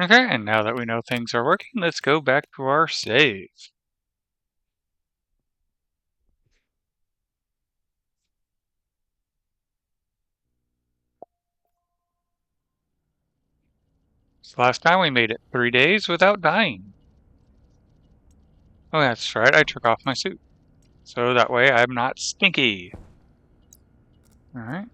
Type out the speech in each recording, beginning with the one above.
Okay, and now that we know things are working, let's go back to our save. So last time we made it 3 days without dying. Oh, that's right, I took off my suit. So that way I'm not stinky. Alright.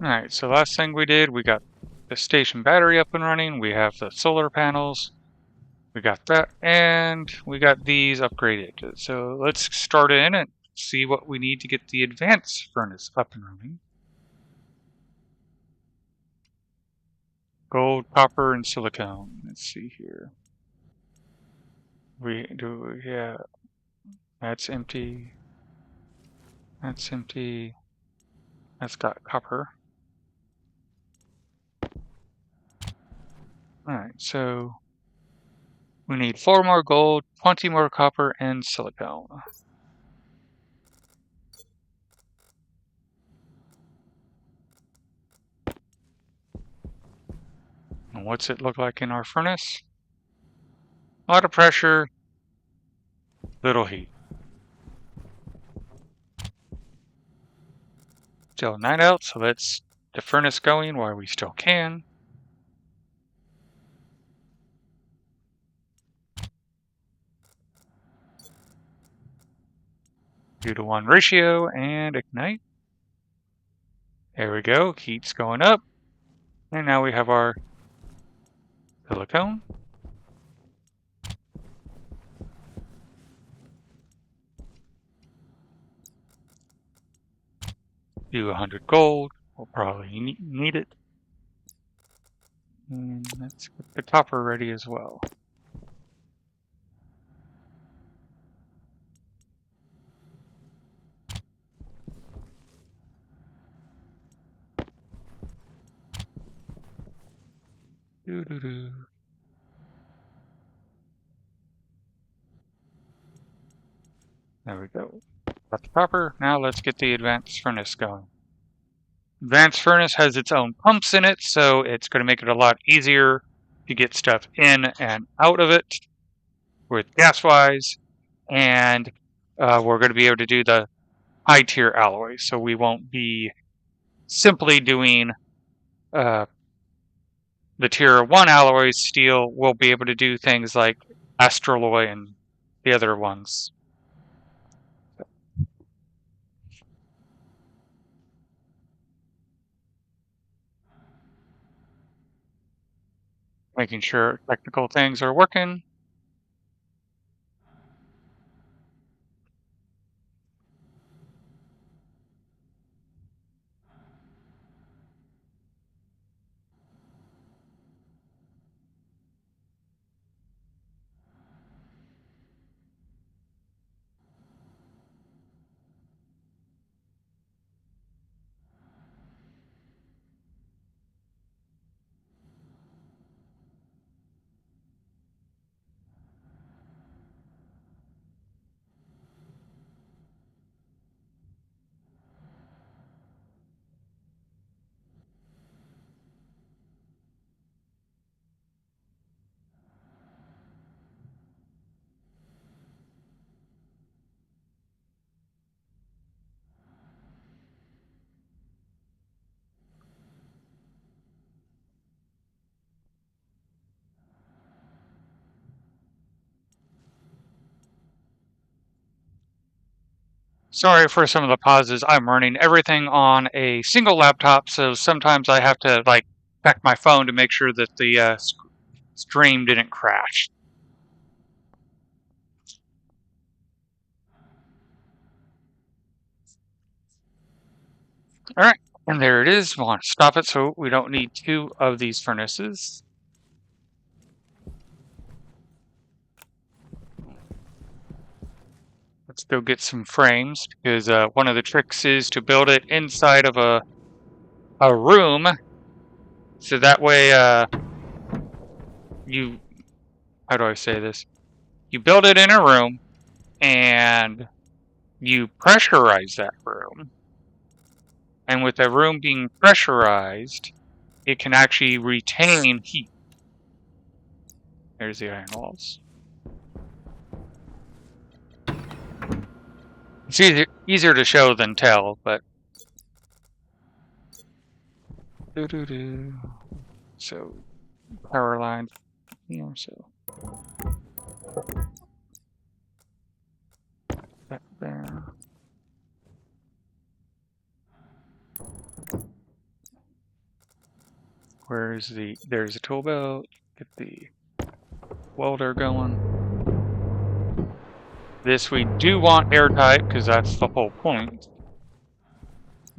Alright, so last thing we did, we got the station battery up and running. We have the solar panels. We got that, and we got these upgraded. So let's start in and see what we need to get the advanced furnace up and running. Gold, copper, and silicone. Let's see here. Yeah, that's empty. That's empty. That's got copper. Alright, so we need 4 more gold, 20 more copper, and silicone. And what's it look like in our furnace? A lot of pressure, little heat. Still night out, so let's the furnace going while we still can. 2-to-1 ratio and ignite. There we go, heat's going up. And now we have our silicone. Do 100 gold, we'll probably need it. And let's get the copper ready as well. Doo-doo-doo. There we go. Got the copper. Now let's get the advanced furnace going. Advanced furnace has its own pumps in it, so it's going to make it a lot easier to get stuff in and out of it with gas-wise. And we're going to be able to do the high-tier alloys, so we won't be simply doing the tier 1 alloys steel. We'll be able to do things like astraloy and the other ones. Making sure technical things are working. Sorry for some of the pauses. I'm running everything on a single laptop, so sometimes I have to like check my phone to make sure that the stream didn't crash. All right, and there it is. We'll want to stop it so we don't need 2 of these furnaces. Let's go get some frames, because one of the tricks is to build it inside of a room, so that way you, how do I say this? you build it in a room and you pressurize that room. And with the room being pressurized, it can actually retain heat. There's the iron walls. It's easier to show than tell, but... So, power lines here, so... Back there. There's the tool belt. Get the welder going. This we do want airtight because that's the whole point.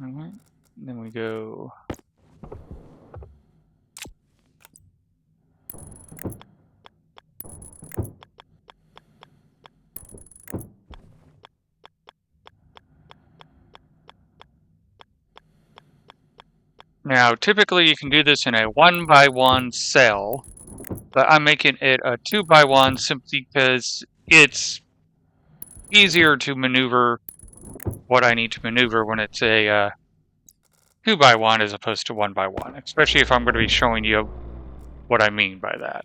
Alright, then we go. Now, typically you can do this in a 1x1 cell, but I'm making it a 2x1 simply because it's easier to maneuver what I need to maneuver when it's a 2x1 as opposed to 1x1, especially if I'm going to be showing you what I mean by that.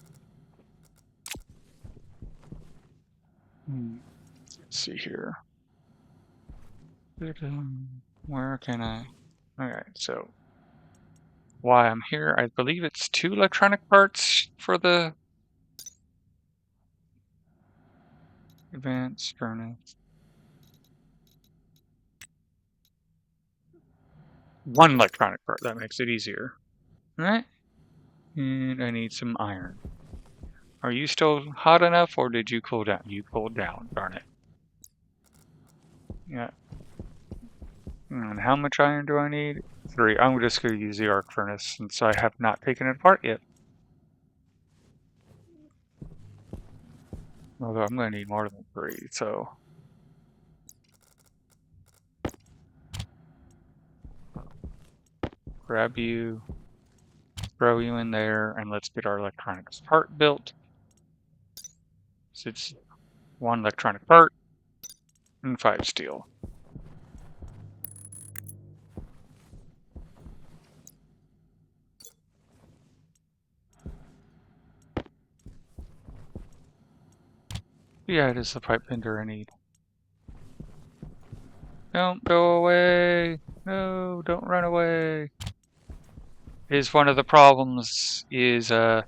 Let's see here. Where can I? Alright, so while I'm here, I believe it's 2 electronic parts for the advanced furnace. 1 electronic part, that makes it easier. Alright, and I need some iron. Are you still hot enough, or did you cool down? You cooled down, darn it. Yeah. And how much iron do I need? 3. I'm just going to use the arc furnace since I have not taken it apart yet. Although I'm going to need more than 3, so... Grab you, throw you in there, and let's get our electronics part built. So it's 1 electronic part and 5 steel. Yeah, it is the pipe bender I need. Don't go away! No, don't run away! Is one of the problems is the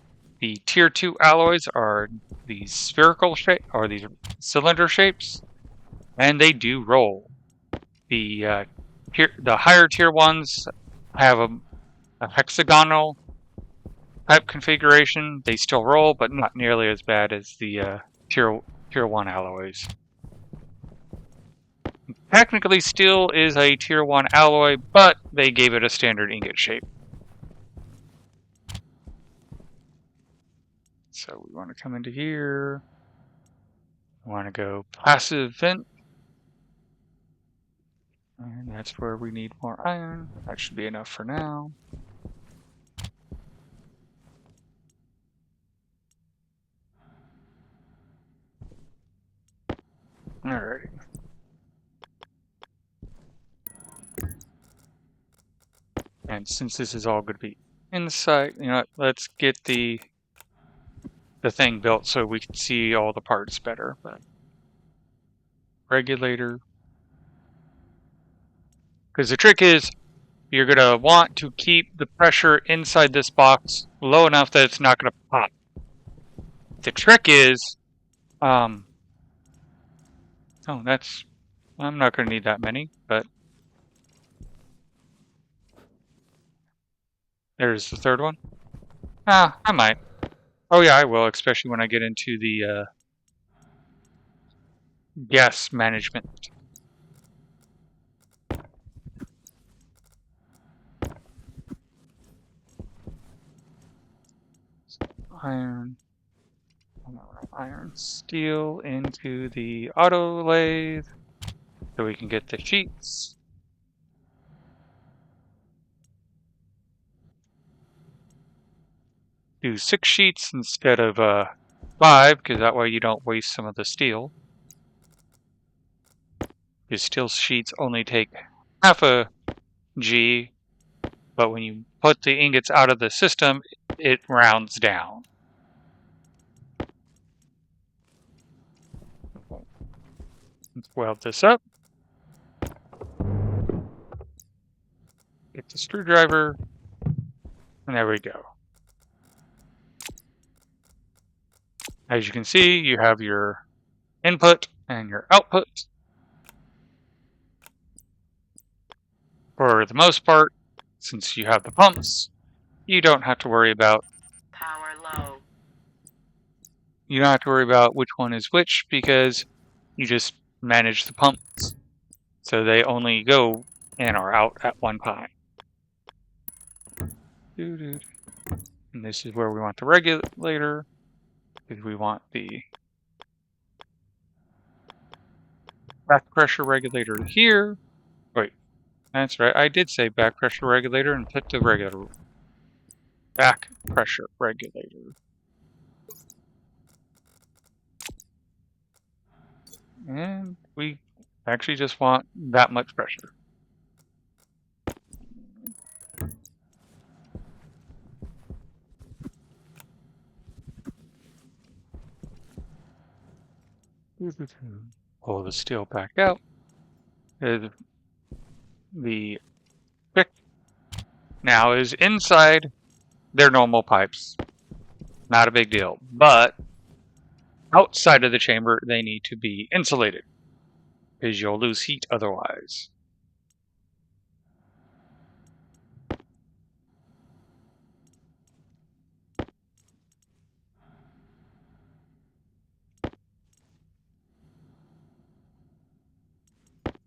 tier 2 alloys are these spherical shape or these cylinder shapes, and they do roll. The higher tier ones have a hexagonal type configuration. They still roll, but not nearly as bad as the tier 1 alloys. Technically, steel is a tier 1 alloy, but they gave it a standard ingot shape. So we want to come into here. We want to go passive vent. And that's where we need more iron. That should be enough for now. Alrighty. And since this is all going to be inside, you know what, let's get the thing built so we can see all the parts better. But regulator. Because the trick is, you're going to want to keep the pressure inside this box low enough that it's not going to pop. The trick is, oh, that's, I'm not going to need that many, but there's the third one. Ah, I might. Oh yeah, I will, especially when I get into the gas management. Iron steel into the auto lathe so we can get the sheets. Do 6 sheets instead of 5, because that way you don't waste some of the steel. Because steel sheets only take half a G, but when you put the ingots out of the system, it rounds down. Let's weld this up. Get the screwdriver, and there we go. As you can see, you have your input and your output. For the most part, since you have the pumps, you don't have to worry about power low. You don't have to worry about which one is which because you just manage the pumps. So they only go in or out at one time. And this is where we want the regulator, because we want the back pressure regulator here. Wait, that's right. I did say back pressure regulator and put the regular back pressure regulator. And we actually just want that much pressure. Pull the steel back out. The pick now is inside their normal pipes. Not a big deal. But outside of the chamber, they need to be insulated, because you'll lose heat otherwise.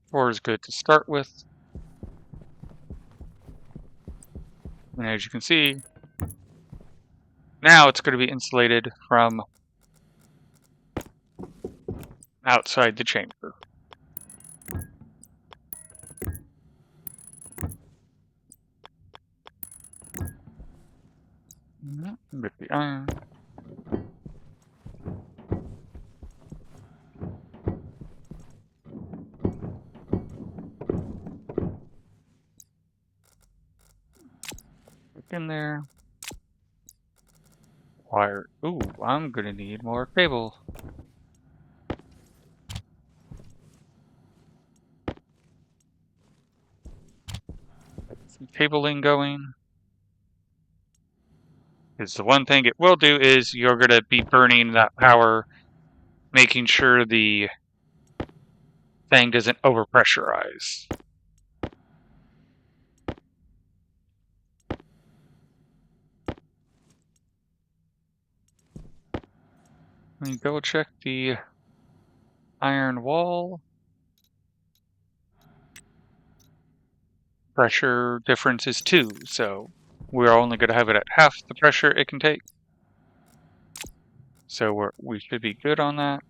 Four is good to start with. And as you can see, now it's going to be insulated from outside the chamber. With the iron. Look in there. Wire. Ooh, I'm gonna need more cable. Some cabling going. Because the one thing it will do is you're gonna be burning that power, making sure the thing doesn't overpressurize. Let me double check the iron wall. Pressure difference is 2, so we're only going to have it at half the pressure it can take. So we should be good on that.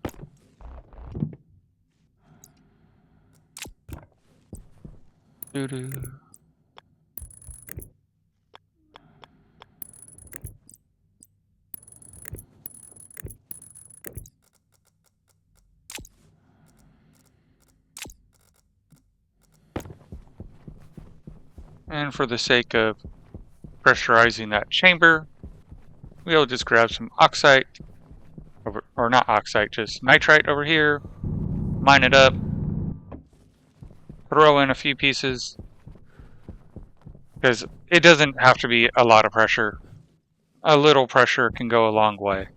And for the sake of pressurizing that chamber, we'll just grab some oxide, or not oxide, just nitrite over here, mine it up, throw in a few pieces, because it doesn't have to be a lot of pressure. A little pressure can go a long way.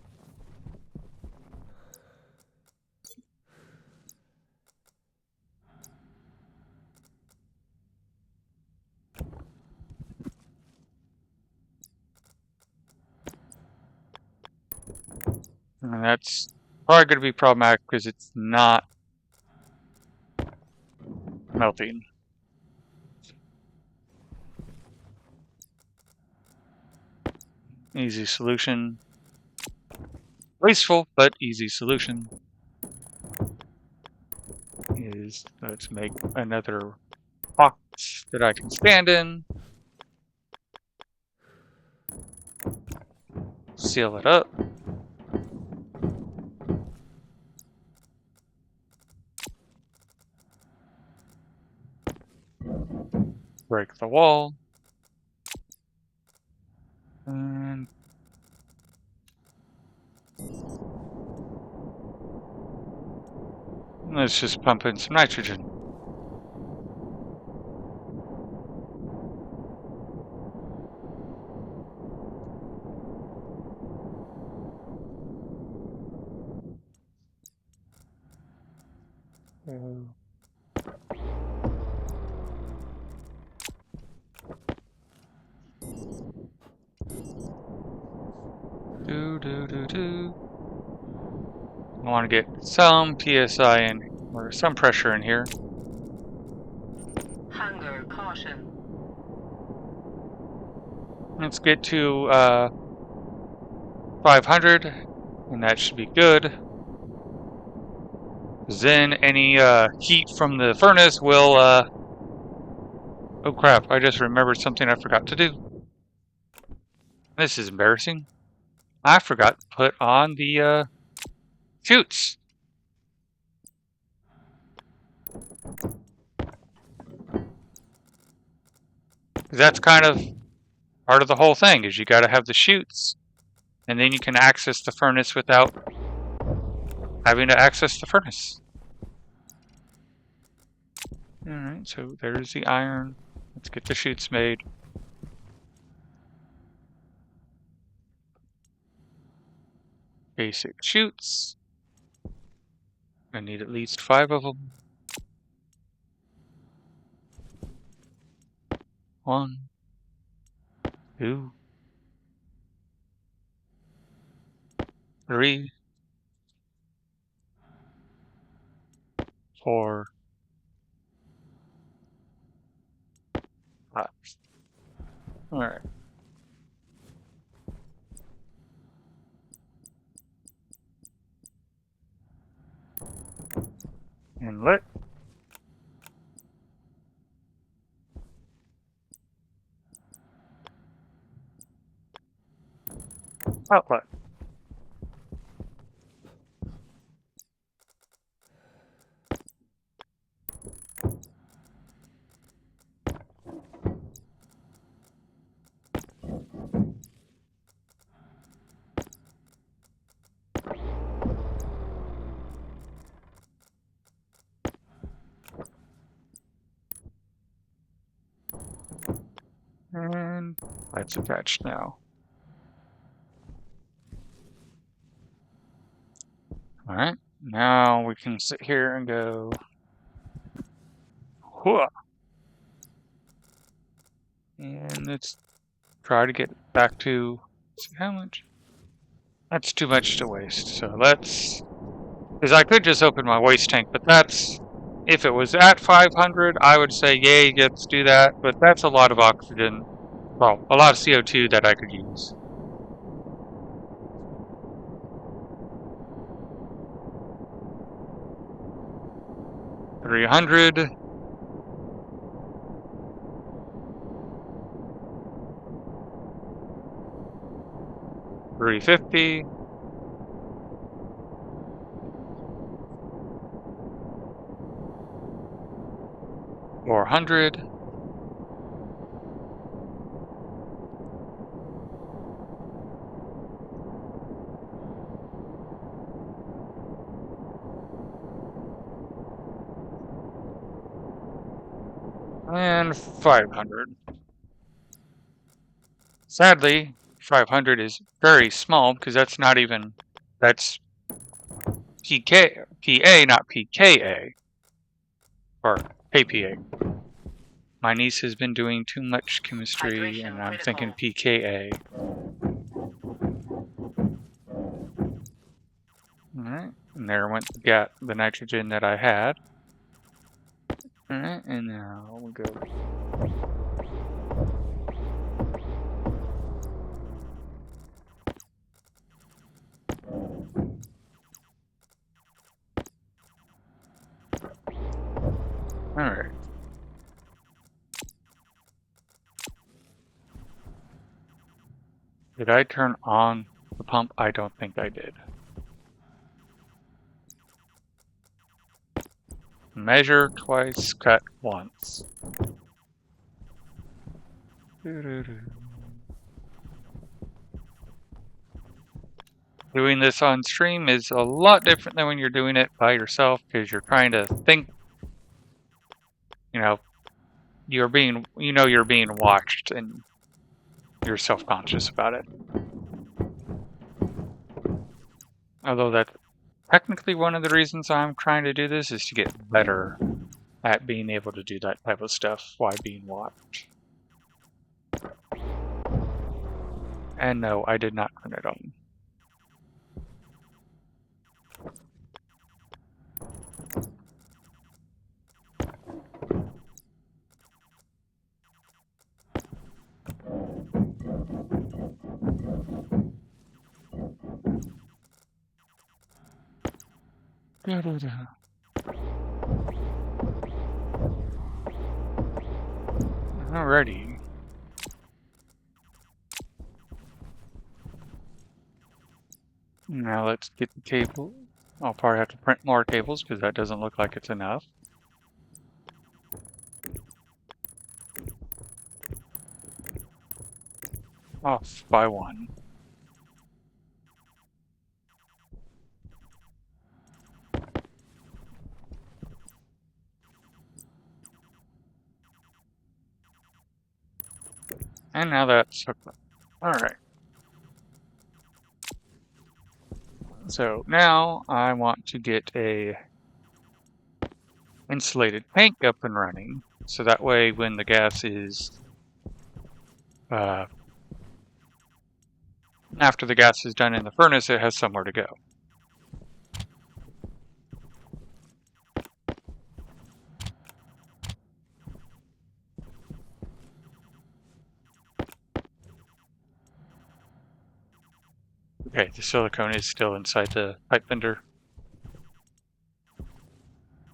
And that's probably going to be problematic because it's not melting. Easy solution. Wasteful, but easy solution is, let's make another box that I can stand in. Seal it up. break the wall. And let's just pump in some nitrogen. I want to get some PSI in, or some pressure in here. Hunger caution. Let's get to 500, and that should be good. Then any heat from the furnace will oh crap, I just remembered something I forgot to do. This is embarrassing. I forgot to put on the chutes. That's kind of part of the whole thing, is you gotta have the chutes, and then you can access the furnace without having to access the furnace. Alright, so there's the iron. Let's get the chutes made. Basic chutes. I need at least 5 of them. 1, 2, 3, 4, 5. Alright. Inlet. Outlet. And lights attached now. Alright, now we can sit here and go. Whoa. And let's try to get back to. See how much? That's too much to waste. So let's. Because I could just open my waste tank, but that's. If it was at 500, I would say, yay, let's do that. But that's a lot of oxygen. Well, a lot of CO2 that I could use. $300. $350. $400. And 500. Sadly, 500 is very small because that's not even, that's PA, not PKA, or KPA. My niece has been doing too much chemistry, and I'm thinking PKA. Alright, and there went the nitrogen that I had. Alright, and now we'll go. Alright. Did I turn on the pump? I don't think I did. Measure twice, cut once. Doing this on stream is a lot different than when you're doing it by yourself because you're trying to think, you're being watched and you're self-conscious about it. Although that's technically one of the reasons I'm trying to do this is to get better at being able to do that type of stuff while being watched. And no, I did not turn it on. Alrighty. Now let's get the cable. I'll probably have to print more cables because that doesn't look like it's enough. Off by one. And now that's hooked up. Alright. So now I want to get a insulated tank up and running. So that way when the gas is after the gas is done in the furnace, it has somewhere to go. Okay, the silicone is still inside the pipe bender.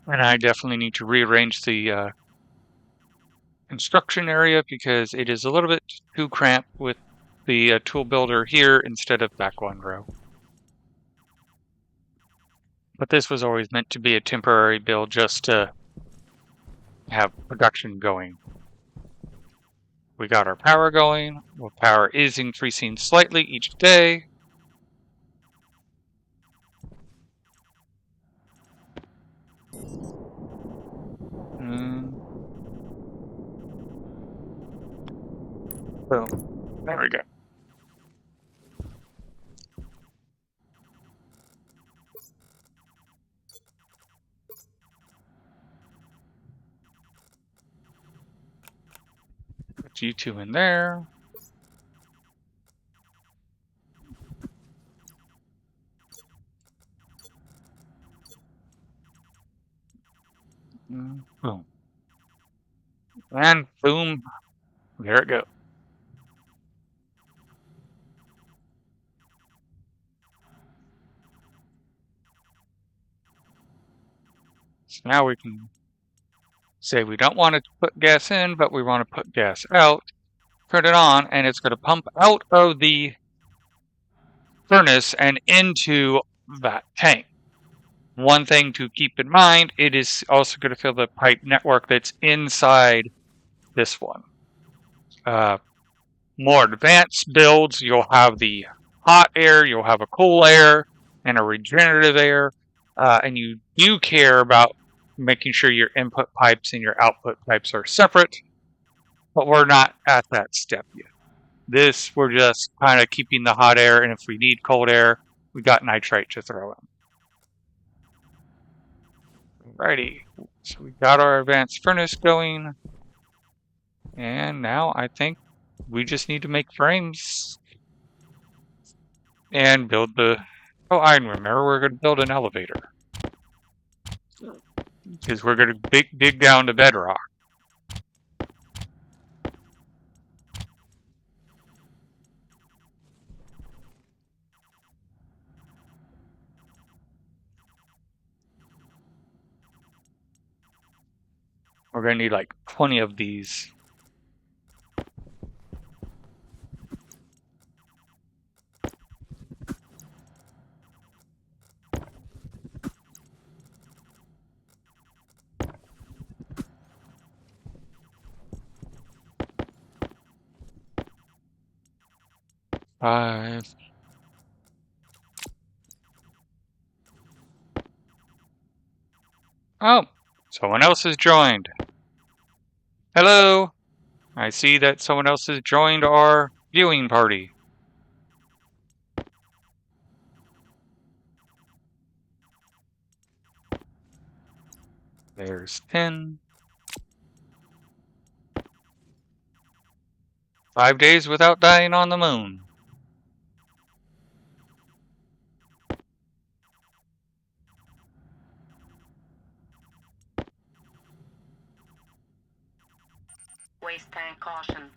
And I definitely need to rearrange the construction area because it is a little bit too cramped with the tool builder here instead of back one row. But this was always meant to be a temporary build just to have production going. We got our power going. Well, power is increasing slightly each day. Boom. There we go. Put you two in there. Boom. And boom. There it goes. So now we can say we don't want to put gas in, but we want to put gas out. Turn it on, and it's going to pump out of the furnace and into that tank. One thing to keep in mind, it is also going to fill the pipe network that's inside this one. More advanced builds, you'll have the hot air, you'll have a cool air, and a regenerative air. And you do care about making sure your input pipes and your output pipes are separate. But we're not at that step yet. This, we're just kind of keeping the hot air, and if we need cold air, we got nitrite to throw in. Alrighty, so we got our advanced furnace going. And now I think we just need to make frames and build the... Oh, I remember we're going to build an elevator. Because we're going to dig down to bedrock. We're going to need like 20 of these. 5. Oh, someone else has joined. Hello. I see that someone else has joined our viewing party. There's 10. 5 days without dying on the moon. Waste tank caution.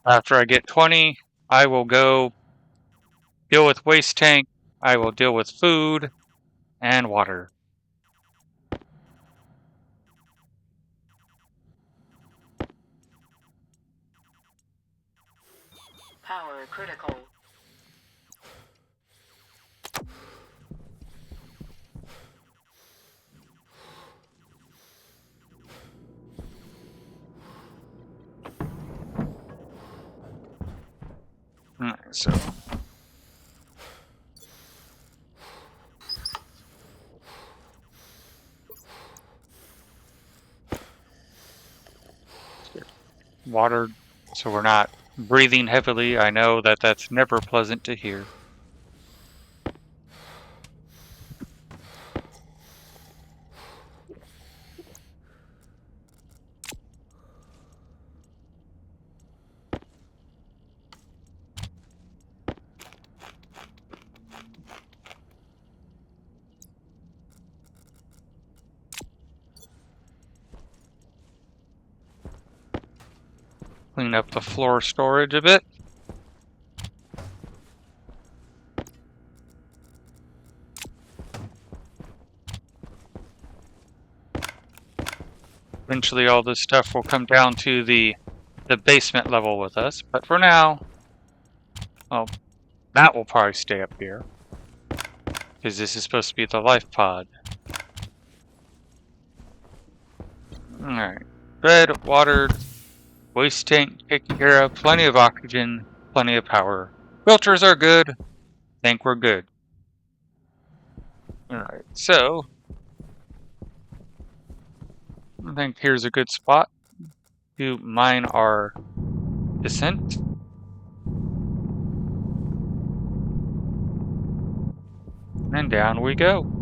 After I get 20, I will go deal with waste tank. I will deal with food and water. Power critical. Alright, so water, so we're not breathing heavily. I know that that's never pleasant to hear. Clean up the floor storage a bit. Eventually all this stuff will come down to the basement level with us, but for now, well, that will probably stay up here, because this is supposed to be the life pod. Alright, bed, watered, waste tank taken care of, plenty of oxygen, plenty of power. Filters are good, think we're good. Alright, so I think here's a good spot to mine our descent. And down we go.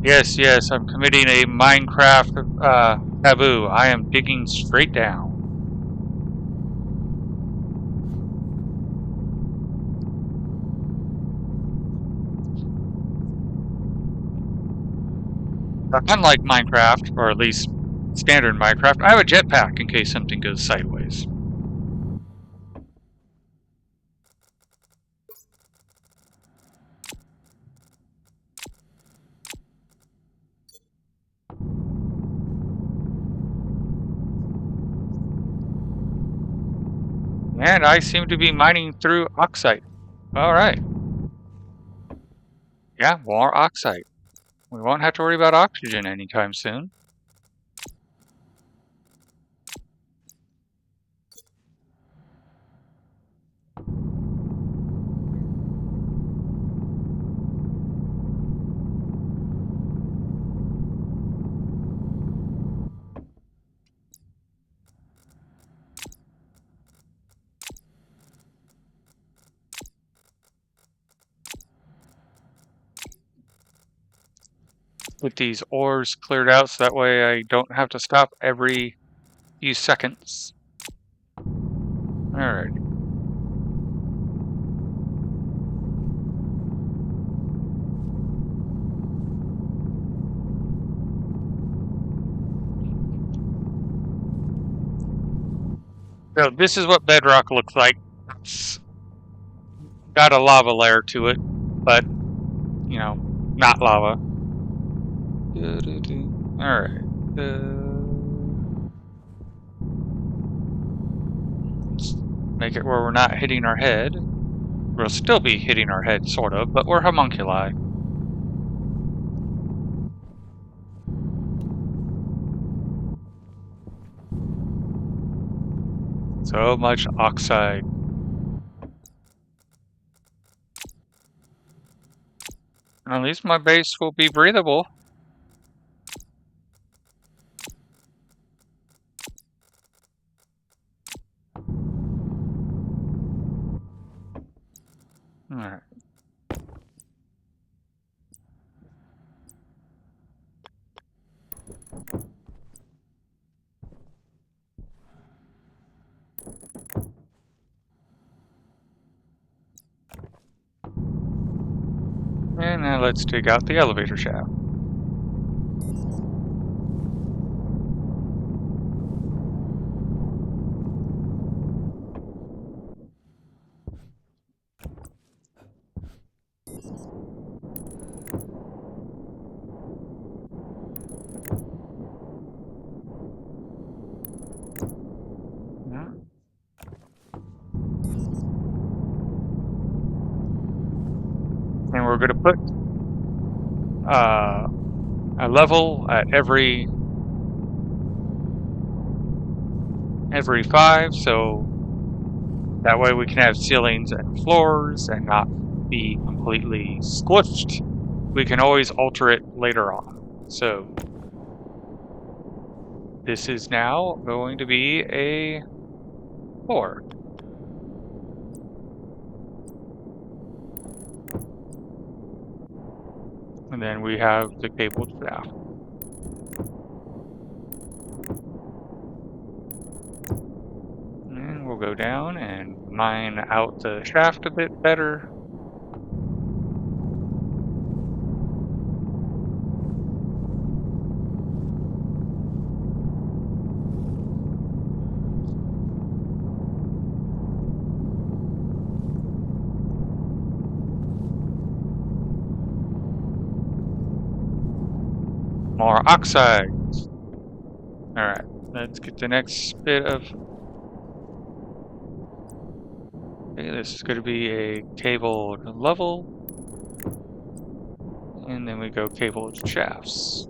Yes, yes, I'm committing a Minecraft taboo. I am digging straight down. Unlike Minecraft, or at least standard Minecraft, I have a jetpack in case something goes sideways. And I seem to be mining through oxide. Alright. Yeah, more oxide. We won't have to worry about oxygen anytime soon. With these ores cleared out so that way I don't have to stop every few seconds. Alright. So this is what bedrock looks like. It's got a lava layer to it, but, you know, not lava. Alright. Let's make it where we're not hitting our head. We'll still be hitting our head, sort of, but we're homunculi. So much oxide. At least my base will be breathable. Alright. And now let's dig out the elevator shaft. Yeah. And we're going to put a level at every 5, so that way we can have ceilings and floors and not be completely squished. We can always alter it later on. So this is now going to be a 4. And then we have the cabled shaft. And we'll go down and mine out the shaft a bit better. More oxide. Alright, let's get the next bit of... Okay, this is going to be a cabled level. And then we go cabled shafts.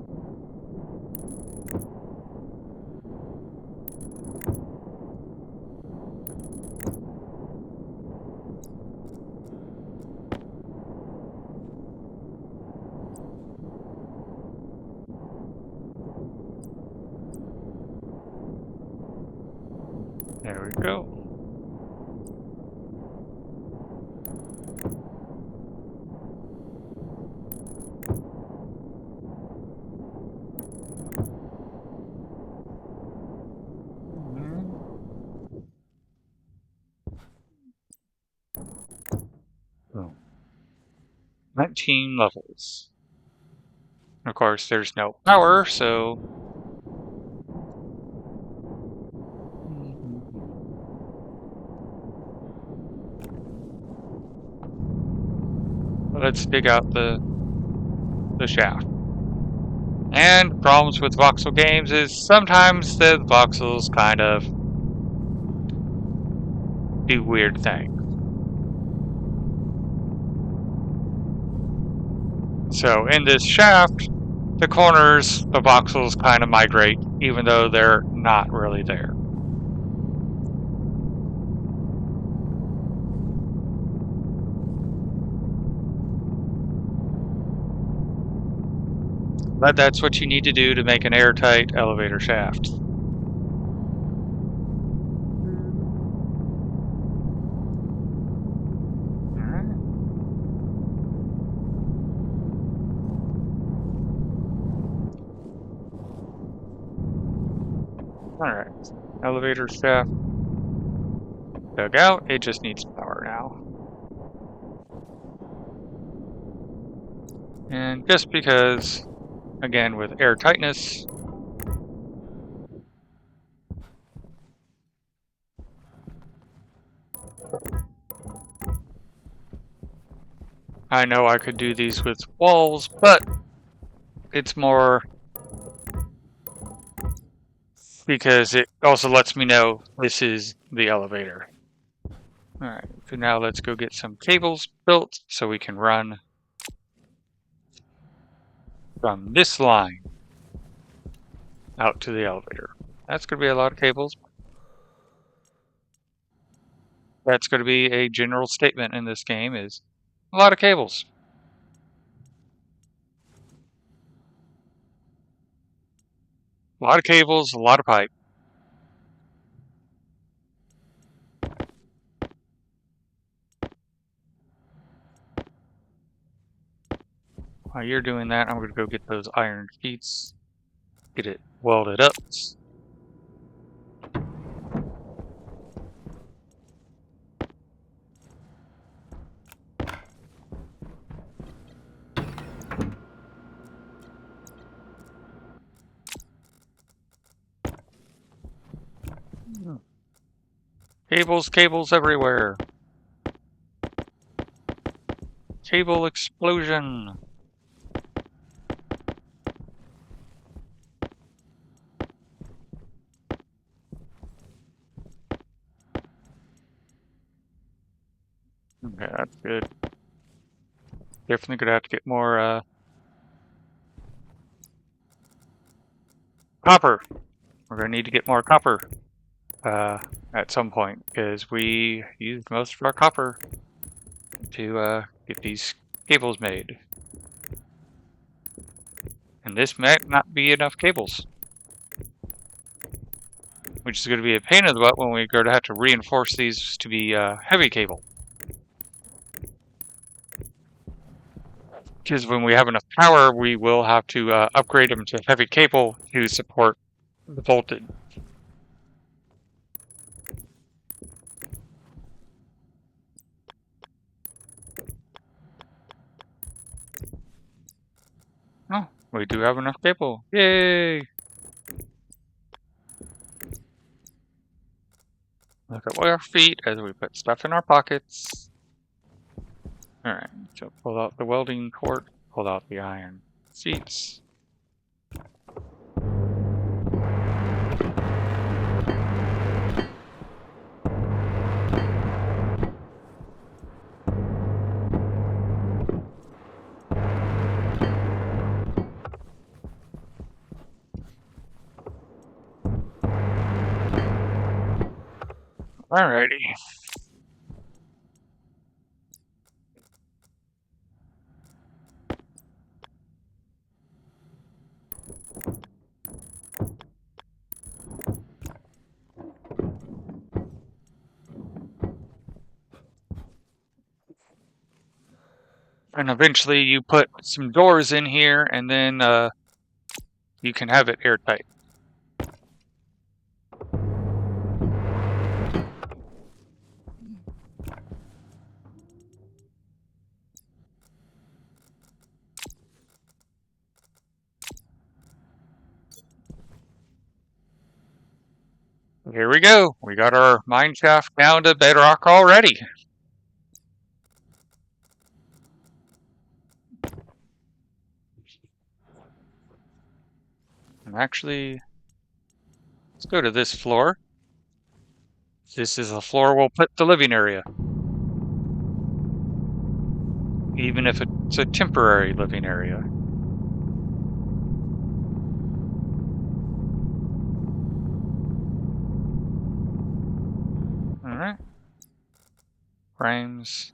There we go. Boom. 19 levels. Of course, there's no power, so... Let's dig out the shaft. And problems with voxel games is sometimes the voxels kind of do weird things. So in this shaft, the corners, the voxels kind of migrate, even though they're not really there. But that's what you need to do to make an airtight elevator shaft. Alright, elevator shaft dug out, it just needs power now. And just because, again, with air tightness, I know I could do these with walls, but it's more because it also lets me know this is the elevator. Alright, so now let's go get some cables built so we can run from this line out to the elevator. That's going to be a lot of cables. That's going to be a general statement in this game, is a lot of cables. A lot of cables, a lot of pipe. While you're doing that, I'm going to go get those iron sheets, get it welded up. Cables, cables everywhere. Cable explosion. Okay, that's good. Definitely gonna have to get more copper. We're gonna need to get more copper at some point, because we used most of our copper to get these cables made. And this might not be enough cables, which is going to be a pain in the butt when we go to have to reinforce these to be heavy cable. Because when we have enough power, we will have to upgrade them to heavy cable to support the voltage. Oh, we do have enough cable. Yay! Look at our feet as we put stuff in our pockets. Alright, so pull out the welding cord, pull out the iron seats. Alrighty. And eventually you put some doors in here, and then you can have it airtight. Here we go. We got our mine shaft down to bedrock already. And actually, let's go to this floor. This is the floor we'll put the living area. Even if it's a temporary living area. Alright. Frames.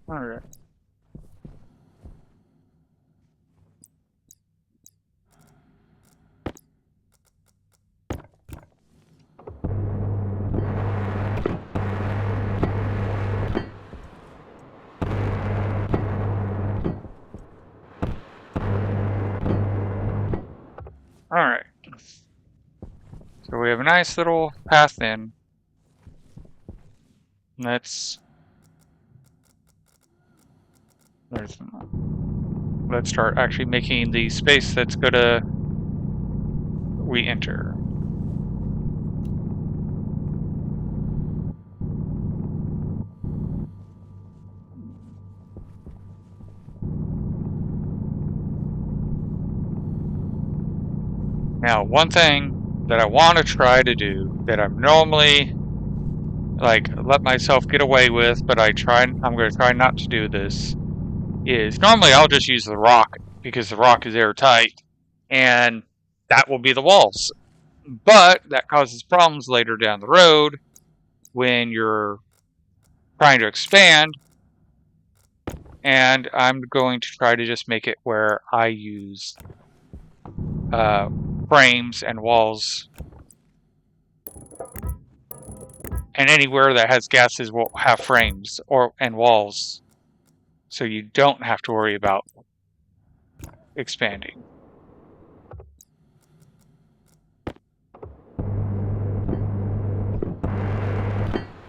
Alright. Alright. So we have a nice little path in. Let's start actually making the space that's gonna we enter. Now, one thing that I want to try to do that I'm normally like let myself get away with, but I'm going to try not to do this, is normally I'll just use the rock because the rock is airtight and that will be the walls. But that causes problems later down the road when you're trying to expand, and I'm going to try to just make it where I use frames and walls, and anywhere that has gases will have frames and walls, so you don't have to worry about expanding.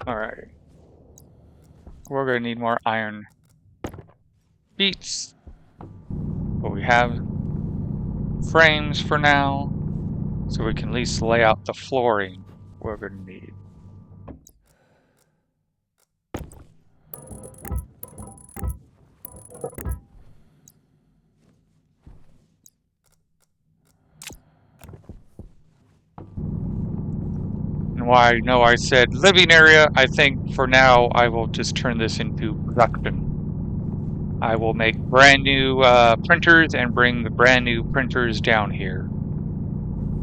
Alright. We're going to need more iron beats, but we have frames for now, so we can at least lay out the flooring we're going to need. And why I know I said living area, I think for now I will just turn this into production. I will make brand new printers and bring the brand new printers down here.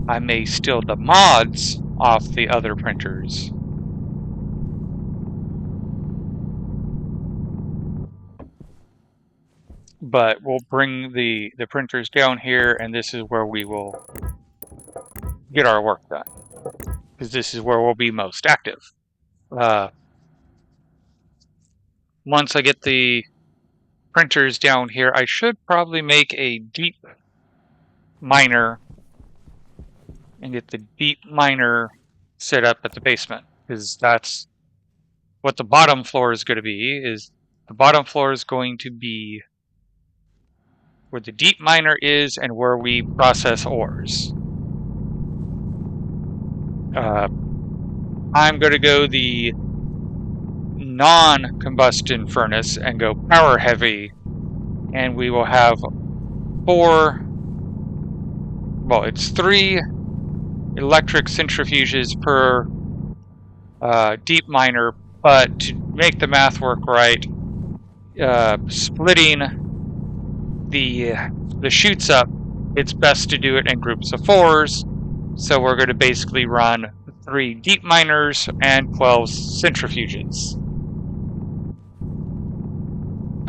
I may steal the mods off the other printers. But we'll bring the printers down here, and this is where we will get our work done. Because this is where we'll be most active. Once I get the printers down here, I should probably make a deep miner and get the deep miner set up at the basement, because that's what the bottom floor is going to be. Is the bottom floor is going to be where the deep miner is and where we process ores. I'm going to go the non-combustion furnace and go power heavy, and we will have it's 3 electric centrifuges per deep miner, but to make the math work right, splitting the chutes up, it's best to do it in groups of 4s. So we're going to basically run 3 deep miners and 12 centrifuges.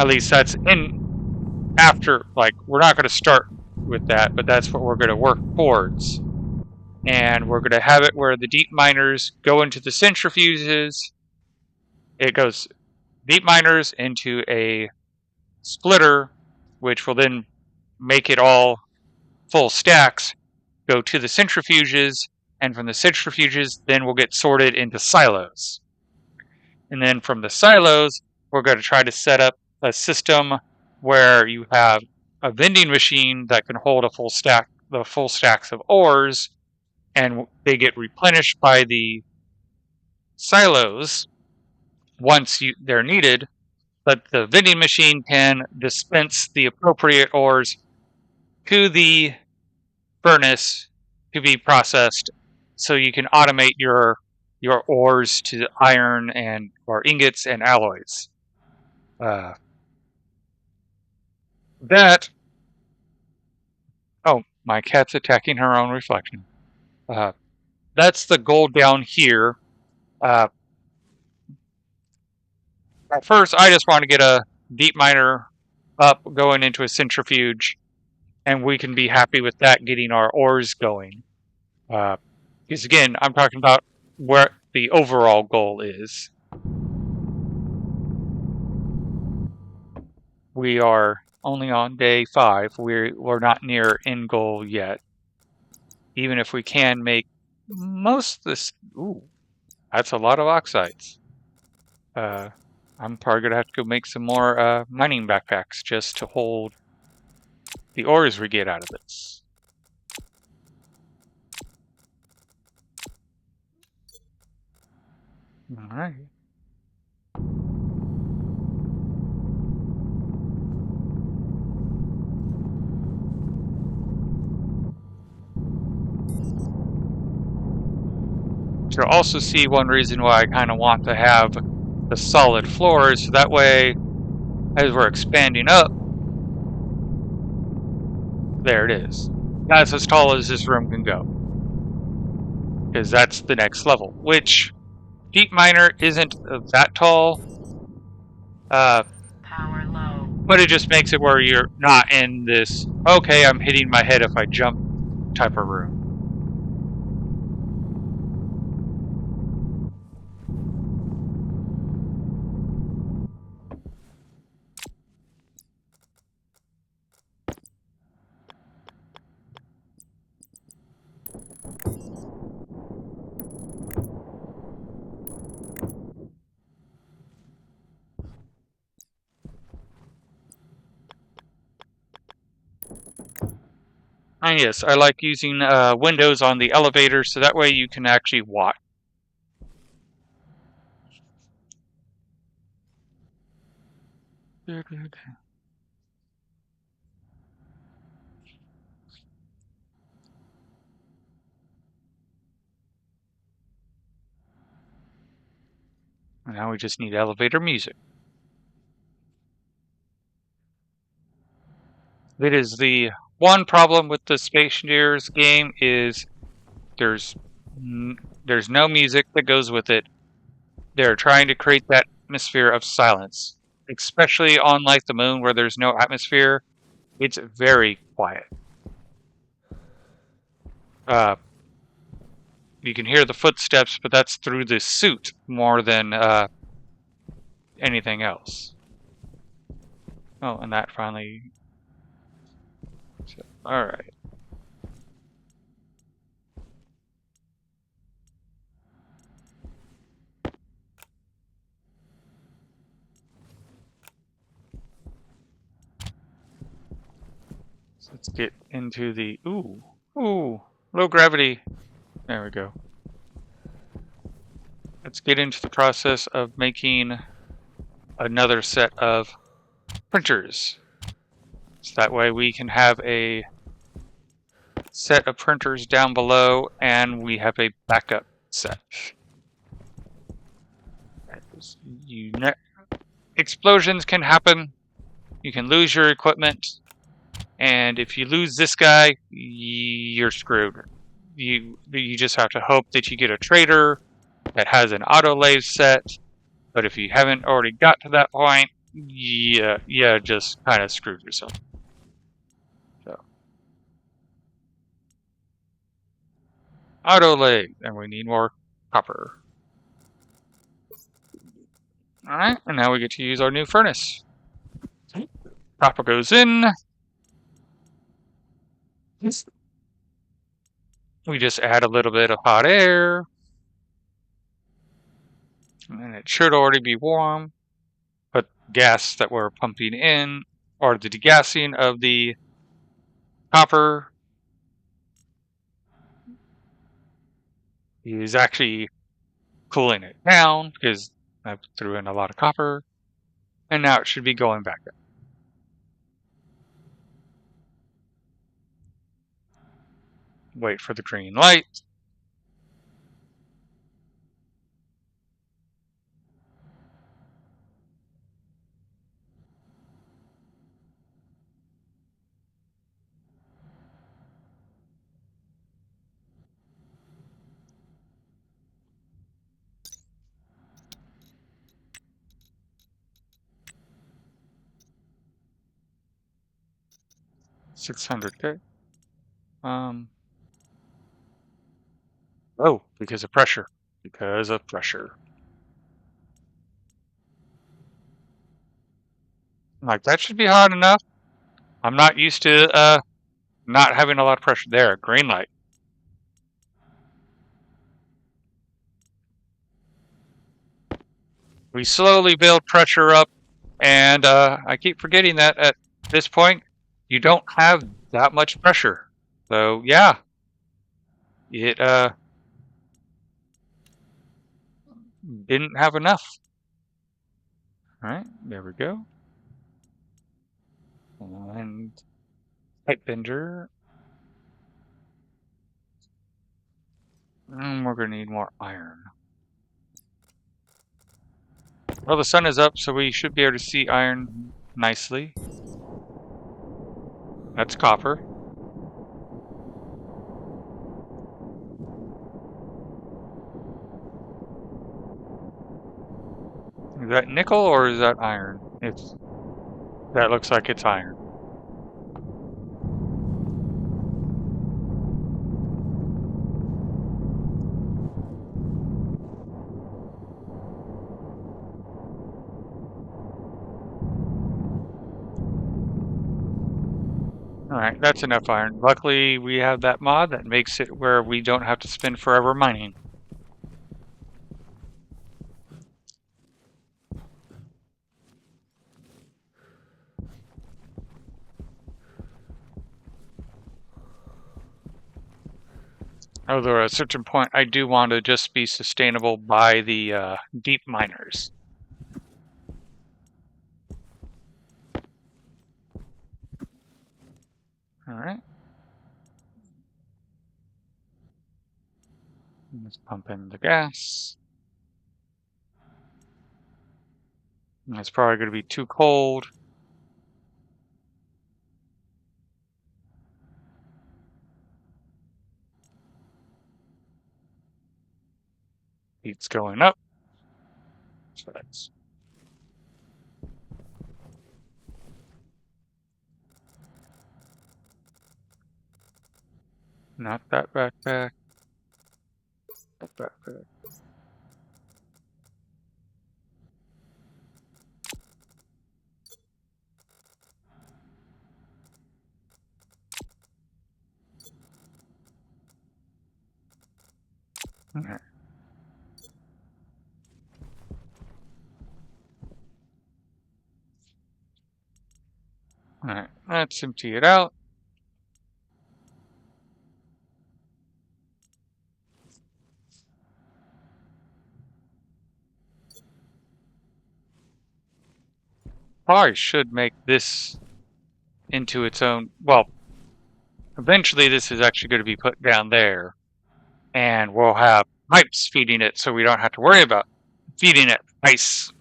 At least that's in after, like, we're not going to start with that, but that's what we're going to work towards. And we're going to have it where the deep miners go into the centrifuges. It goes deep miners into a splitter, which will then make it all full stacks, go to the centrifuges, and from the centrifuges, then we'll get sorted into silos. And then from the silos, we're going to try to set up a system where you have a vending machine that can hold the full stacks of ores, and they get replenished by the silos once they're needed, but the vending machine can dispense the appropriate ores to the furnace to be processed, so you can automate your ores to iron and or ingots and alloys. Oh, my cat's attacking her own reflection. That's the goal down here. At first, I just want to get a deep miner up going into a centrifuge, and we can be happy with that getting our ores going. Because again, I'm talking about where the overall goal is. We are only on day 5. We're not near end goal yet. Even if we can make most of this. Ooh, that's a lot of oxides. I'm probably going to have to go make some more mining backpacks just to hold the ores we get out of this. Alright. you'll also see one reason why I kind of want to have the solid floors, so that way, as we're expanding up, there it is. That's as tall as this room can go, because that's the next level, which Deep Miner isn't that tall, Power low. but it just makes it where you're not in this, okay, I'm hitting my head if I jump type of room. And yes, I like using windows on the elevator, so that way you can actually watch. Now we just need elevator music. It is the one problem with the Stationeers game is there's no music that goes with it. They're trying to create that atmosphere of silence, especially on like the moon where there's no atmosphere. It's very quiet. You can hear the footsteps, but that's through the suit more than anything else. Oh, and that finally. All right. So let's get into the ooh low gravity. There we go. Let's get into the process of making another set of printers. So that way we can have a set of printers down below and we have a backup set. Explosions can happen. You can lose your equipment. And if you lose this guy, you're screwed. You just have to hope that you get a trader that has an auto lathe set. But if you haven't already got to that point, yeah, just kind of screwed yourself. So, auto lathe, and we need more copper. All right, and now we get to use our new furnace. Copper goes in. We just add a little bit of hot air, and it should already be warm. But gas that we're pumping in, or the degassing of the copper, is actually cooling it down because I threw in a lot of copper, and now it should be going back up. Wait for the green light. $600K. Oh, because of pressure. Because of pressure. Like, that should be hot enough. I'm not used to not having a lot of pressure there. Green light. We slowly build pressure up, and I keep forgetting that at this point, you don't have that much pressure. So, yeah, it didn't have enough. All right, there we go. And pipe bender. And we're going to need more iron. Well, the sun is up, so we should be able to see iron nicely. That's copper. Is that nickel or is that iron? That looks like it's iron. Alright, that's enough iron. Luckily, we have that mod that makes it where we don't have to spend forever mining. Although at a certain point, I do want to just be sustainable by the deep miners. Alright. Let's pump in the gas. It's probably going to be too cold. Heat's going up. So that's not that backpack. That backpack. Okay. Alright, let's empty it out. Probably should make this into its own. Well, eventually this is actually going to be put down there. And we'll have pipes feeding it so we don't have to worry about feeding it ice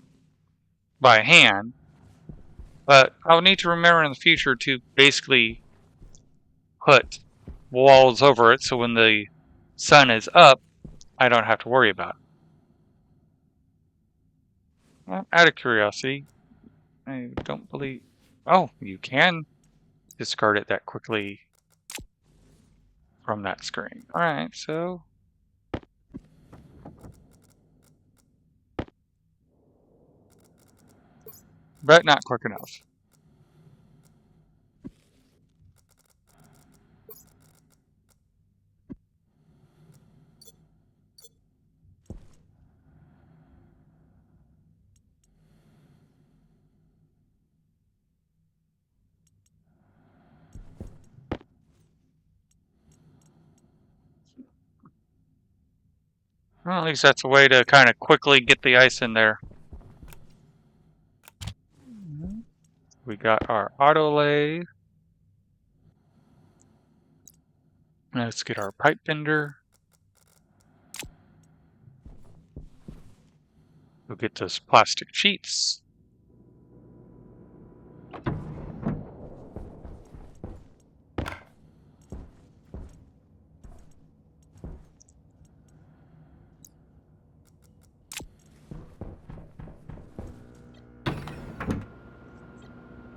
by hand. But I'll need to remember in the future to basically put walls over it so when the sun is up, I don't have to worry about it. Well, out of curiosity, I don't believe... Oh, you can discard it that quickly from that screen. Alright, so... But not quick enough. Well, at least that's a way to kind of quickly get the ice in there. We got our auto lathe. Let's get our pipe bender. We'll get those plastic sheets.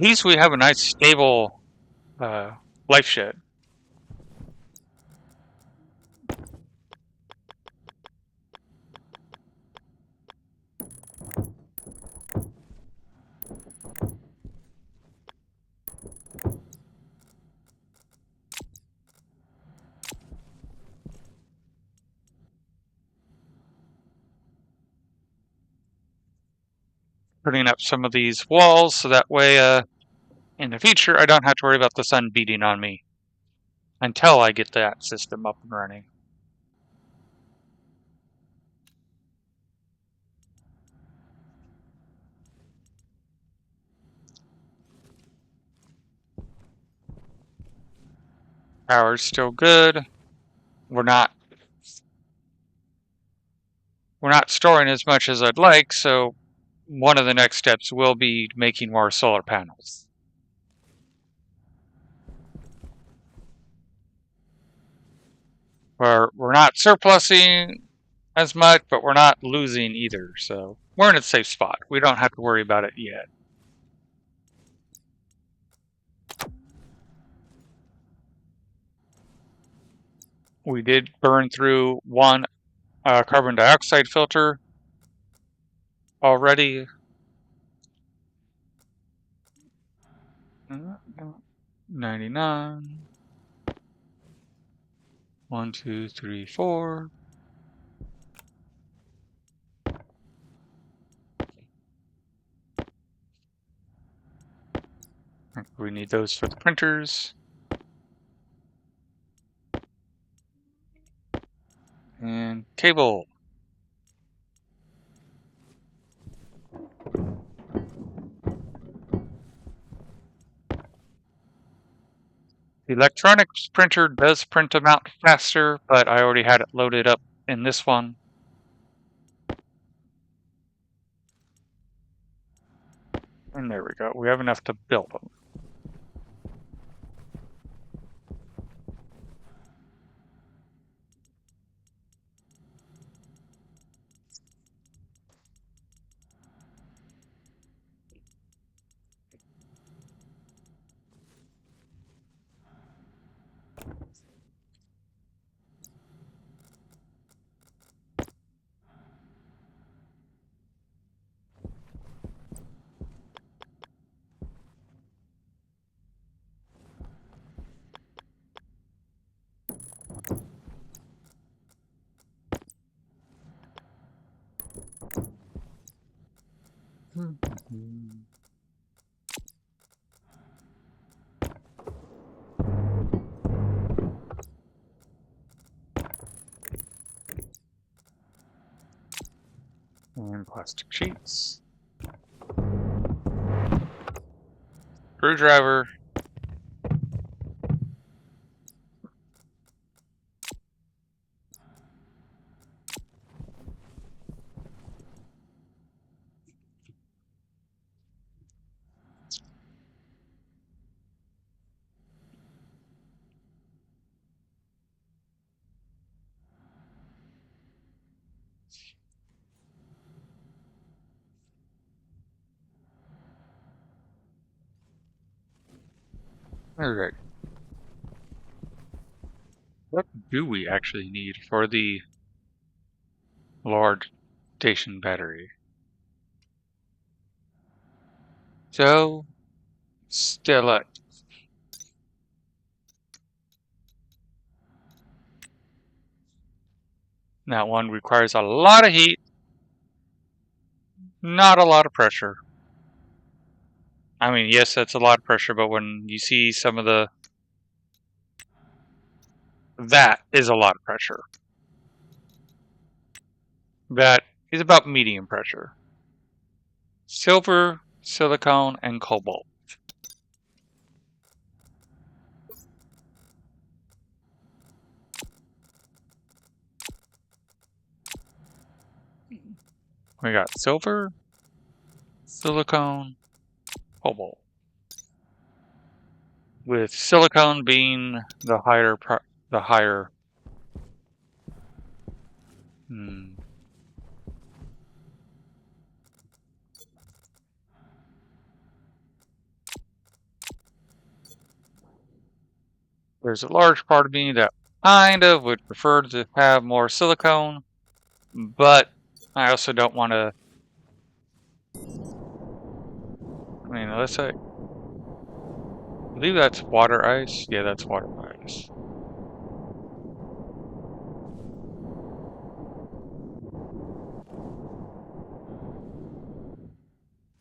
At least we have a nice stable life shed. Putting up some of these walls so that way in the future I don't have to worry about the sun beating on me until I get that system up and running. Power's still good. We're not we're not storing as much as I'd like, so one of the next steps will be making more solar panels. We're not surplusing as much, but we're not losing either, so we're in a safe spot. We don't have to worry about it yet. We did burn through one carbon dioxide filter already. 99. 1, 2, 3, 4. We need those for the printers. And cable. The electronics printer does print them out faster, but I already had it loaded up in this one. And there we go. We have enough to build them. And plastic sheets. Screwdriver. Alright. What do we actually need for the large station battery? So, still that one requires a lot of heat, not a lot of pressure. I mean, yes, that's a lot of pressure, but when you see some of that is a lot of pressure. That is about medium pressure. Silver, silicone, and cobalt. We got silver, silicone, cobalt. With silicone being the higher. There's a large part of me that kind of would prefer to have more silicone, but I also don't want to. I mean, unless I believe that's water ice. Yeah, that's water ice.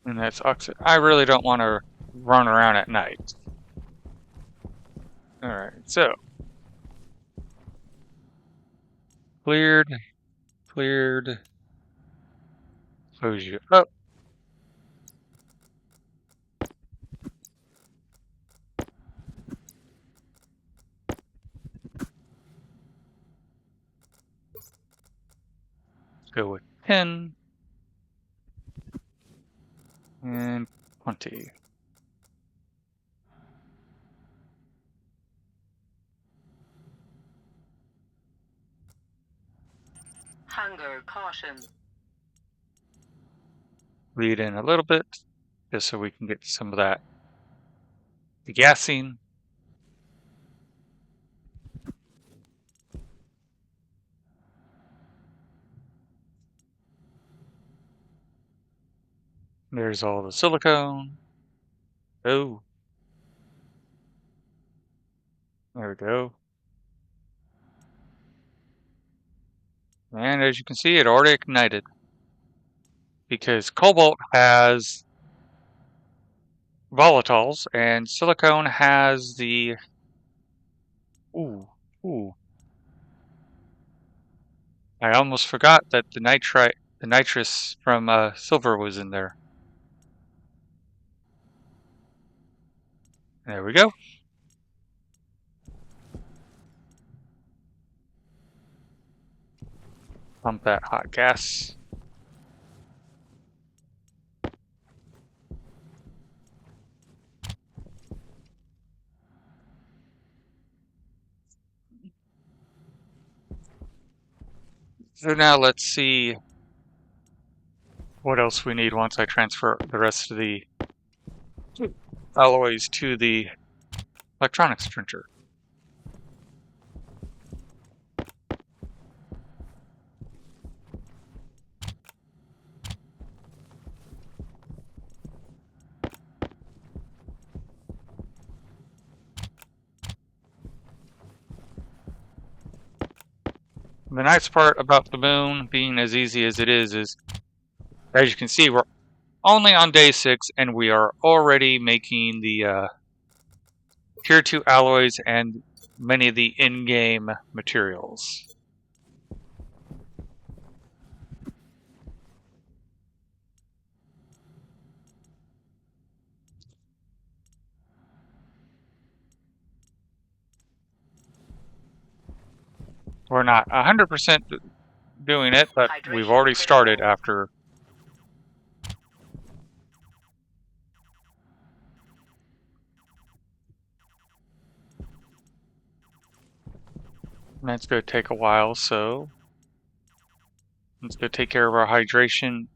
And that's oxide. I really don't want to run around at night. Alright, so. Cleared. Close you up. Go with 10 and 20. Hunger caution. Lead in a little bit, just so we can get some of that degassing. There's all the silicone. Oh, there we go. And as you can see, it already ignited. Because cobalt has volatiles and silicone has the... Ooh, ooh. I almost forgot that the nitrous from silver was in there. There we go. Pump that hot gas. So now let's see what else we need once I transfer the rest of the alloys to the electronics printer. The nice part about the moon being as easy as it is, as you can see, we're only on day 6 and we are already making the Tier 2 alloys and many of the in-game materials. We're not 100% doing it, but we've already started after. That's going to take a while, so let's go take care of our hydration.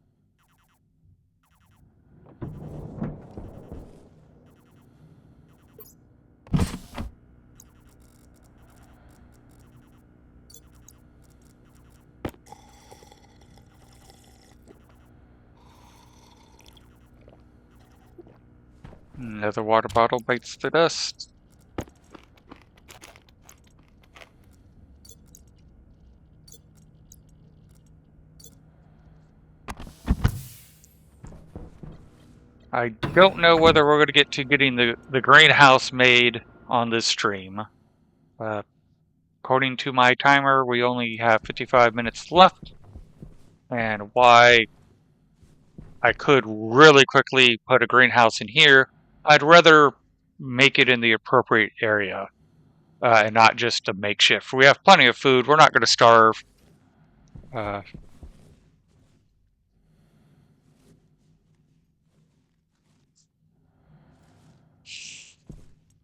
Another water bottle bites the dust. I don't know whether we're going to get to getting the greenhouse made on this stream. According to my timer, we only have 55 minutes left. And why I could really quickly put a greenhouse in here, I'd rather make it in the appropriate area and not just a makeshift. We have plenty of food. We're not going to starve.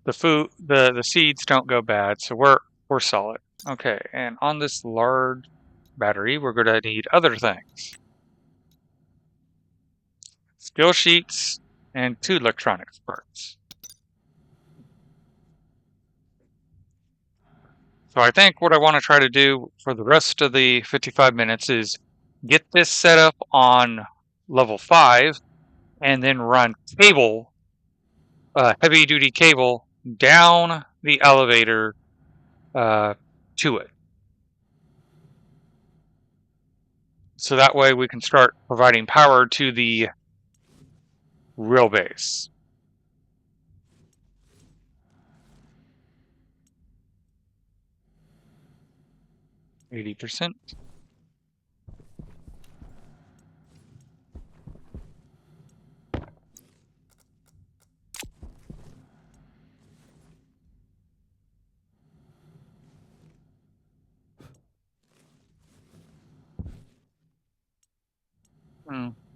The seeds don't go bad, so we're solid. Okay, and on this large battery, we're going to need other things. Steel sheets and 2 electronics parts. So I think what I want to try to do for the rest of the 55 minutes is get this set up on level 5 and then run cable, heavy duty cable down the elevator to it. So that way we can start providing power to the real base. %.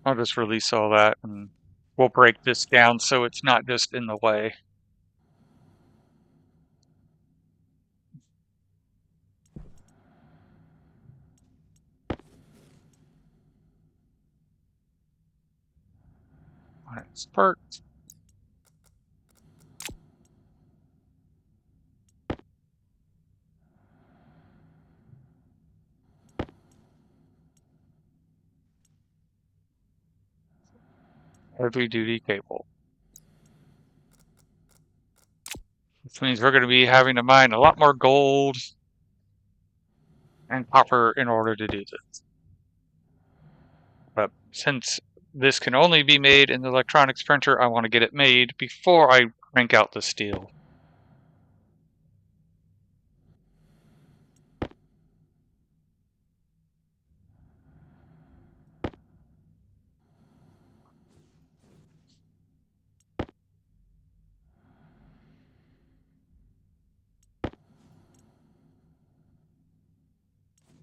I'll just release all that and we'll break this down so it's not just in the way. Alright, start. Heavy duty cable. Which means we're going to be having to mine a lot more gold and copper in order to do this. But since this can only be made in the electronics printer, I want to get it made before I crank out the steel.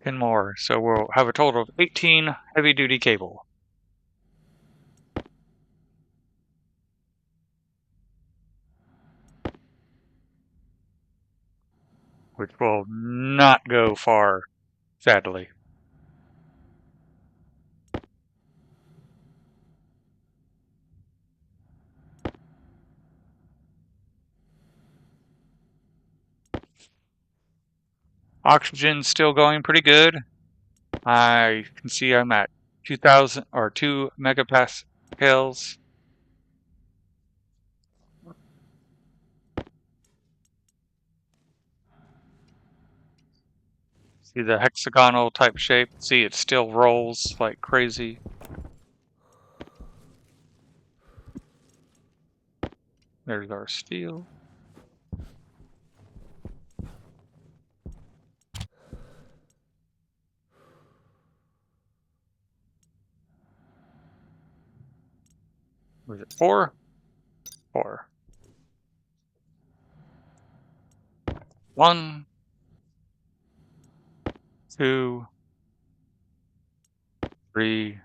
And more, so we'll have a total of 18 heavy-duty cable. Which will not go far, sadly. Oxygen's still going pretty good. I can see I'm at 2,000 or 2 megapascals. See the hexagonal type shape? See, it still rolls like crazy. There's our steel. Was it 4? 4. 1, 2, 3.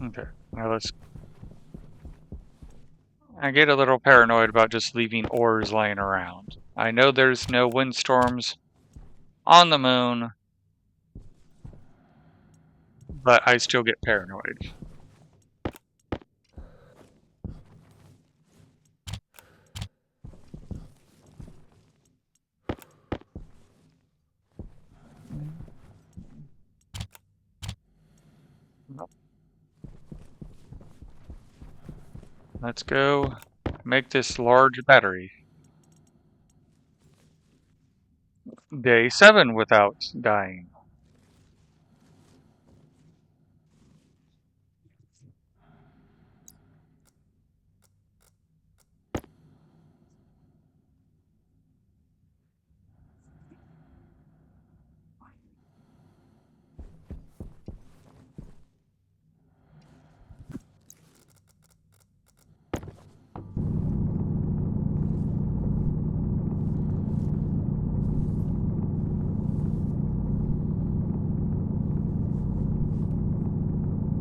Okay, now let's... I get a little paranoid about just leaving ores laying around. I know there's no windstorms on the moon, but I still get paranoid. Nope. Let's go make this large battery. Day 7 without dying.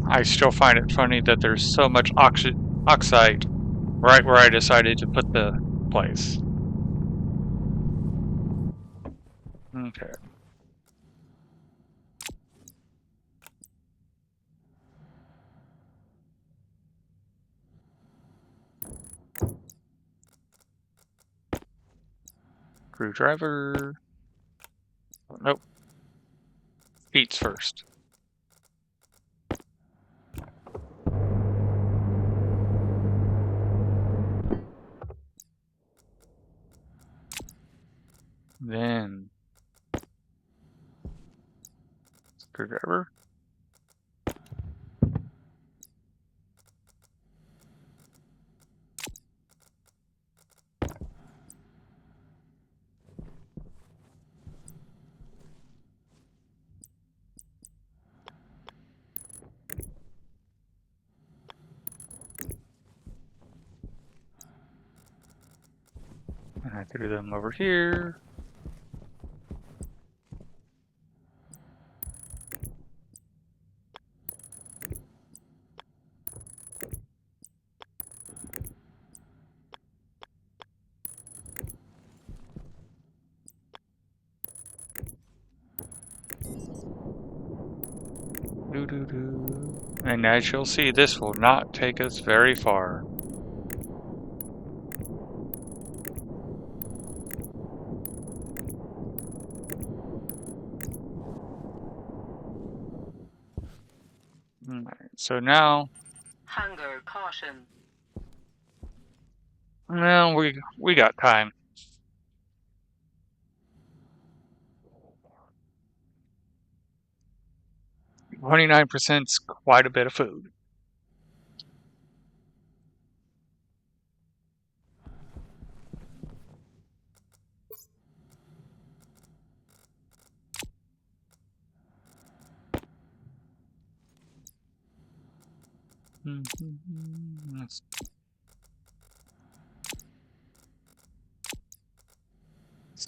I still find it funny that there's so much oxide right where I decided to put the place. Okay. Screwdriver. Nope. Feet first. Then screwdriver. I threw them over here. And as you'll see, this will not take us very far. Alright, so now, Hunger caution. well, we got time. 29%'s quite a bit of food. Let's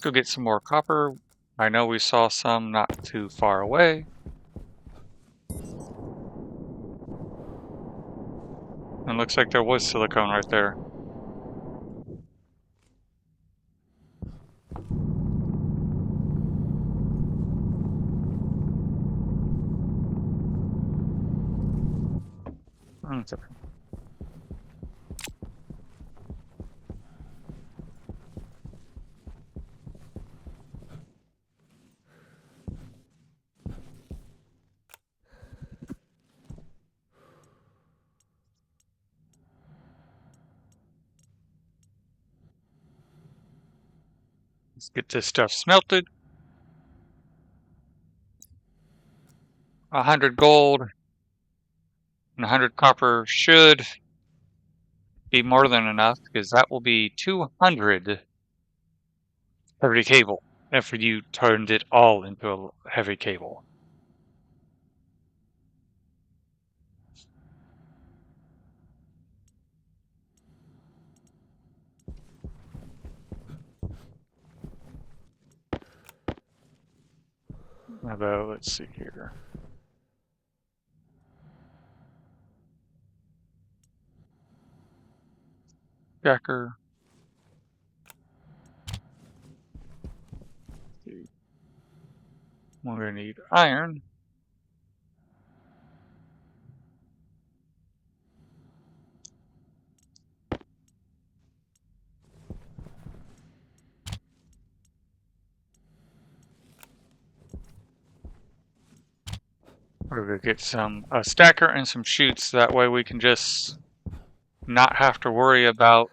go get some more copper. I know we saw some not too far away. And looks like there was silicone right there. It's okay. Let's get this stuff smelted. 100 gold and 100 copper should be more than enough, because that will be 200 heavy cable if you turned it all into a heavy cable. Although, let's see here. Jacker. We're going to need iron. We're going to get a stacker and some chutes. That way we can just not have to worry about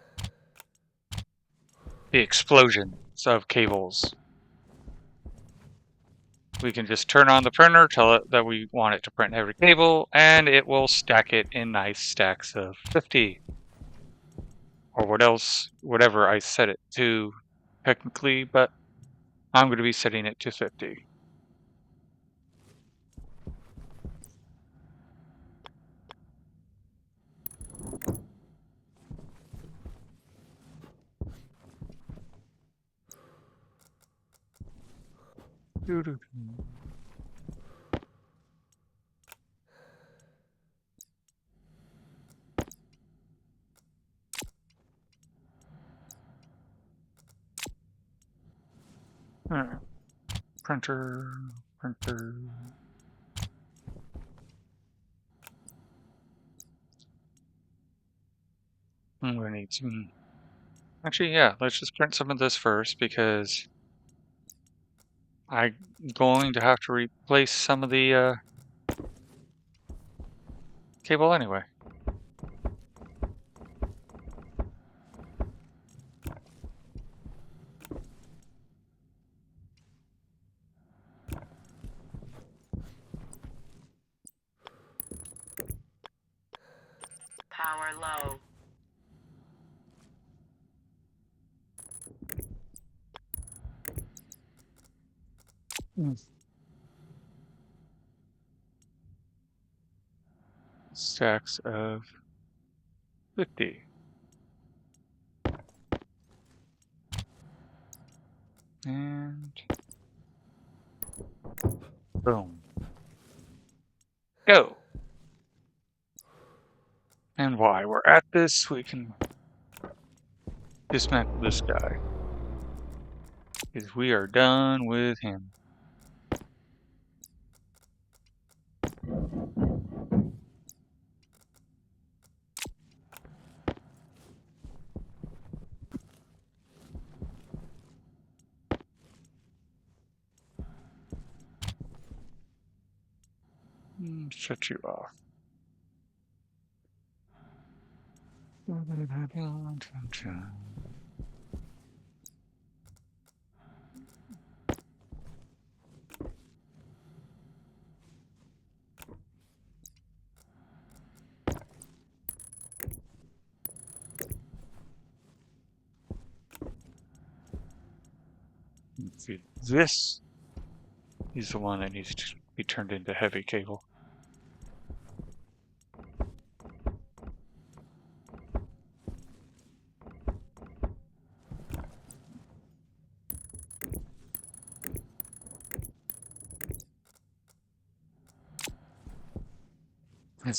the explosions of cables. We can just turn on the printer, tell it that we want it to print every cable, and it will stack it in nice stacks of 50. Or whatever I set it to technically, but I'm going to be setting it to 50. Alright. Printer. I'm going to need some. Actually, yeah, let's just print some of this first, because I'm going to have to replace some of the cable anyway. Power low. Stacks of 50. And boom. Go. And while we're at this, we can dismantle this guy. Because we are done with him. Shut you off. See, this is the one that needs to be turned into heavy cable.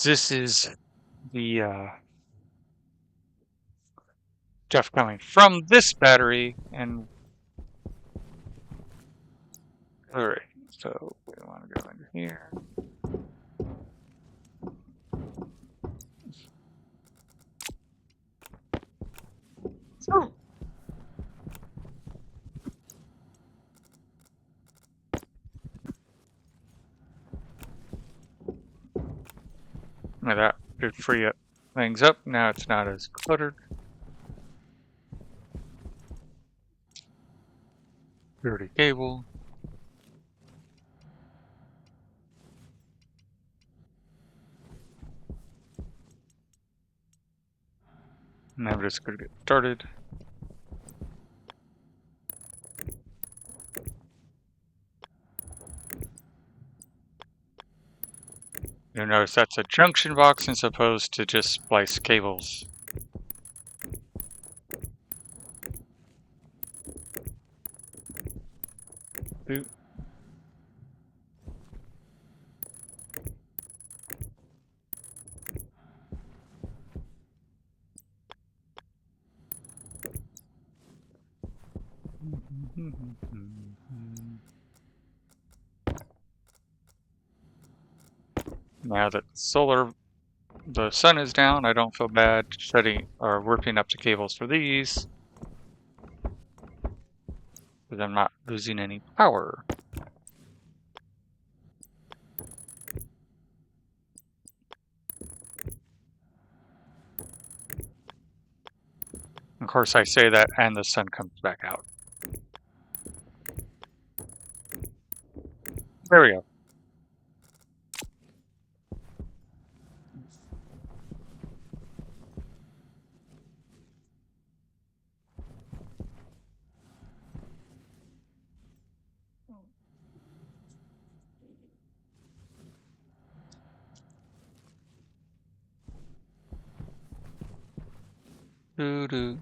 This is the stuff coming from this battery, and alright, so we want to go into here. Oh. Now that did free up things up. Now it's not as cluttered. Dirty cable. Now we're just going to get started. You'll notice that's a junction box as opposed to just splice cables. Boop. Now that the sun is down, I don't feel bad shutting or warping up the cables for these, because I'm not losing any power. Of course, I say that and the sun comes back out. There we go. Doo-doo.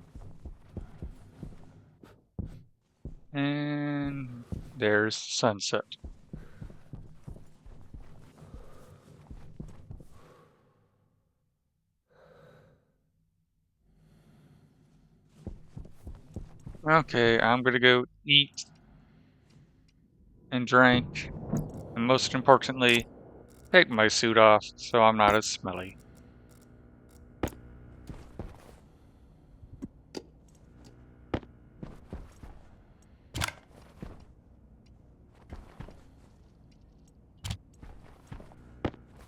And there's sunset. Okay, I'm gonna go eat and drink, and most importantly, take my suit off so I'm not as smelly.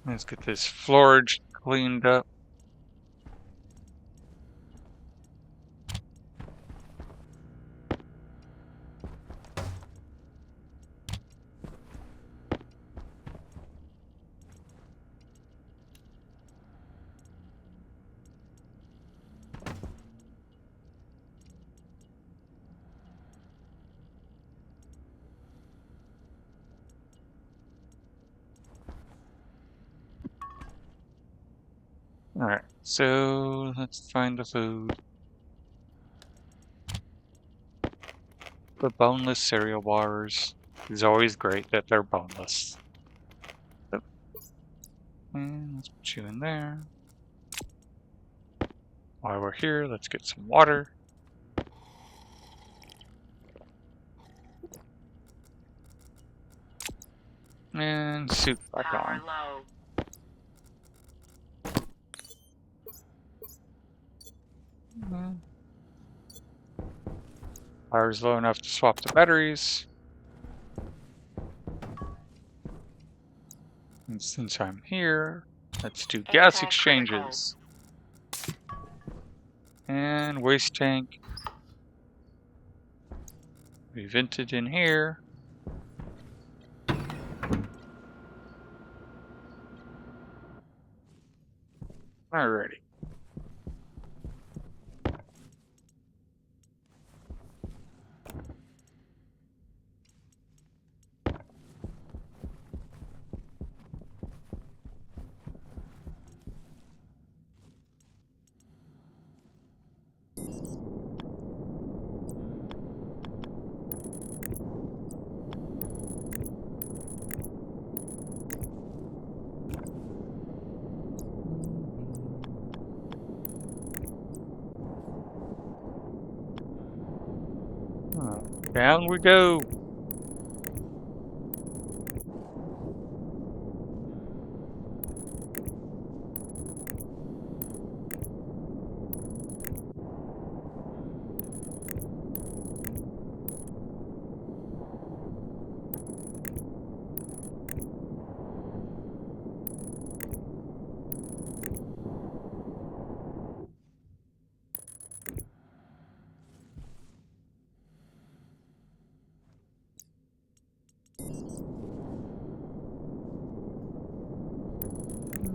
Let's get this floorage cleaned up. Alright, so let's find the food. The boneless cereal bars. It's always great that they're boneless. And let's put you in there. While we're here, let's get some water. And suit back Power on. low. Power's low enough to swap the batteries. And since I'm here, let's do gas exchanges. And waste tank. We vented in here. Alrighty. Down we go.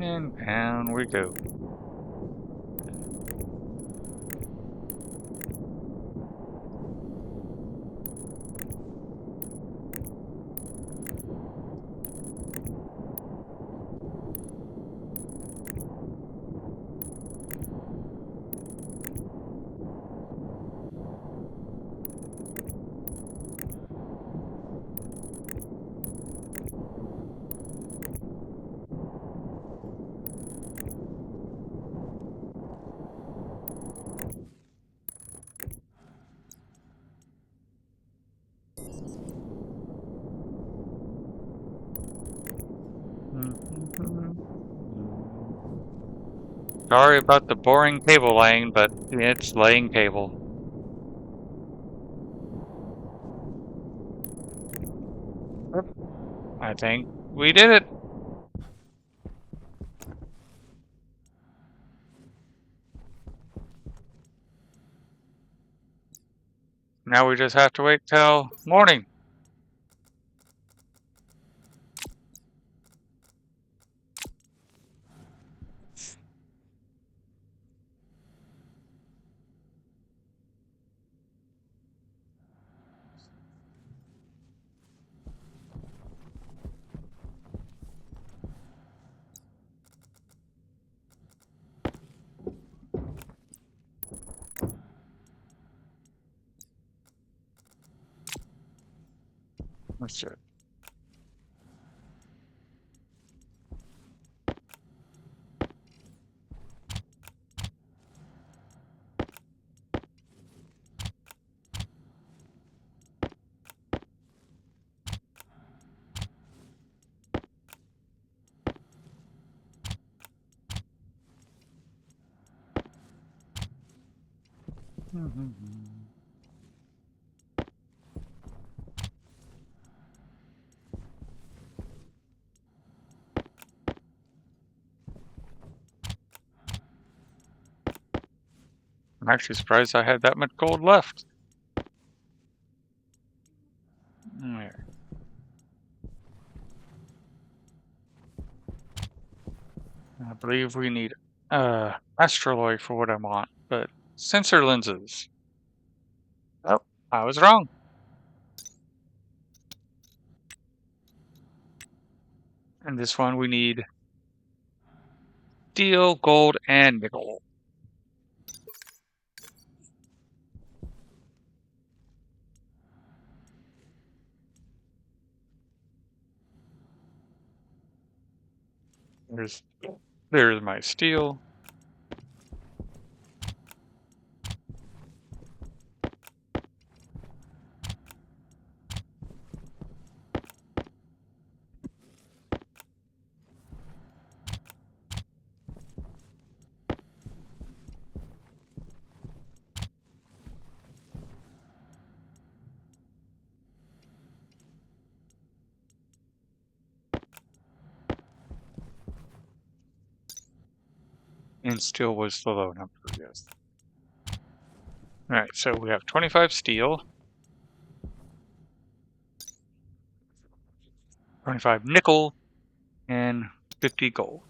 And down we go. Sorry about the boring cable laying, but it's laying cable. I think we did it. Now we just have to wait till morning. Let's do it. I'm actually surprised I had that much gold left. There. I believe we need astraloy for what I want, but sensor lenses. Oh, I was wrong. And this one we need steel, gold, and nickel. There's my steel. And steel was the low number, yes. Alright, so we have 25 steel, 25 nickel, and 50 gold.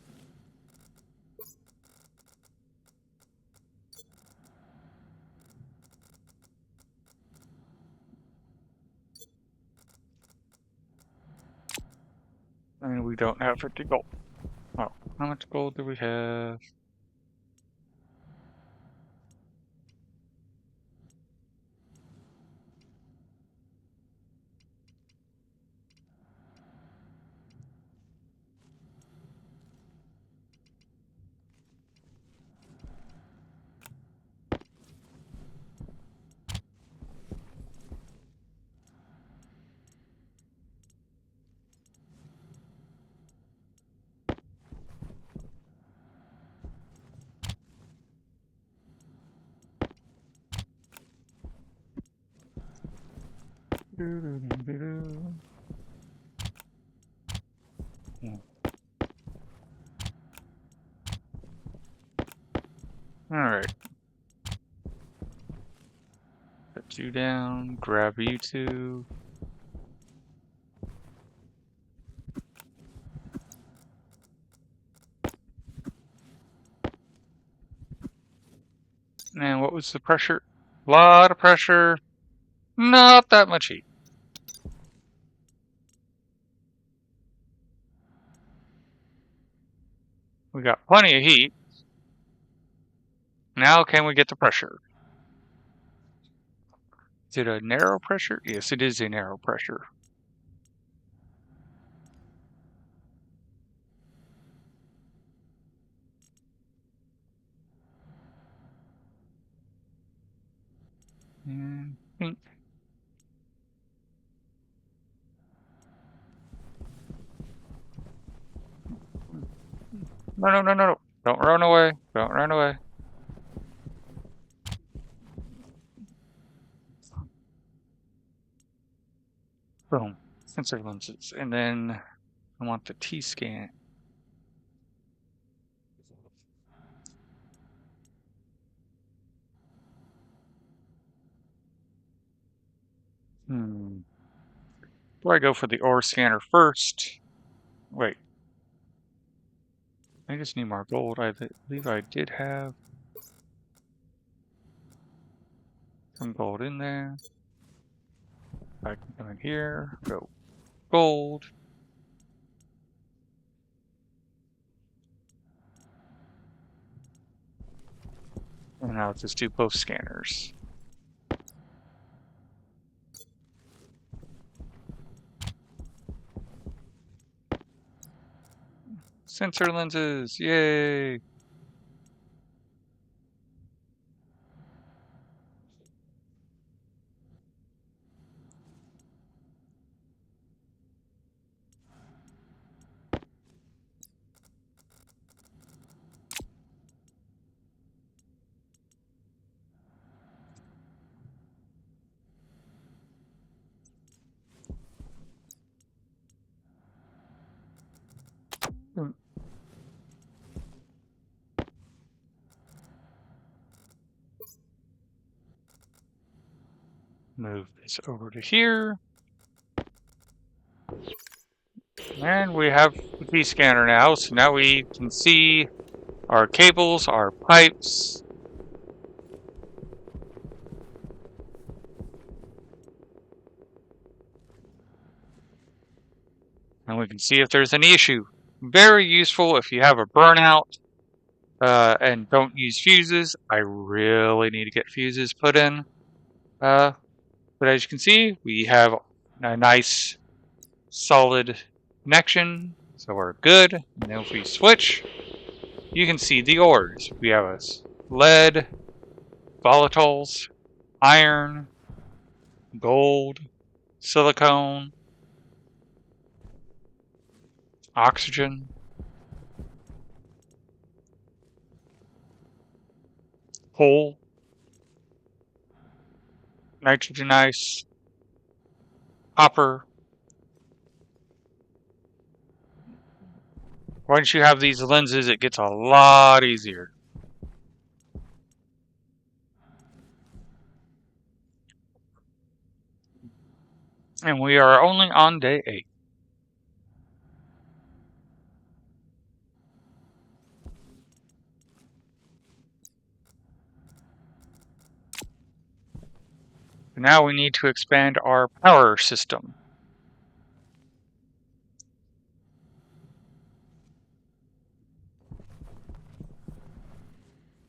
And we don't have 50 gold. Oh, how much gold do we have? Alright. Put you down, grab you two. And what was the pressure? A lot of pressure. Not that much heat. We got plenty of heat. Now can we get the pressure? Is it a narrow pressure? Yes, it is a narrow pressure. And pink. No, no, no, no, no. Don't run away. Don't run away. Boom. Sensor lenses. And then I want the T-scan. Do I go for the ore scanner first? Wait. I just need more gold. I believe I did have some gold in there. I can come in here, go gold. And now let's just do both scanners. Sensor lenses, yay! Move this over to here. And we have the T-scanner now, so now we can see our cables, our pipes. And we can see if there's any issue. Very useful if you have a burnout and don't use fuses. I really need to get fuses put in. But as you can see, we have a nice solid connection. So we're good. And then if we switch, you can see the ores. We have a lead, volatiles, iron, gold, silicone, oxygen, coal, nitrogen ice, copper. Once you have these lenses, it gets a lot easier. And we are only on day 8. Now we need to expand our power system.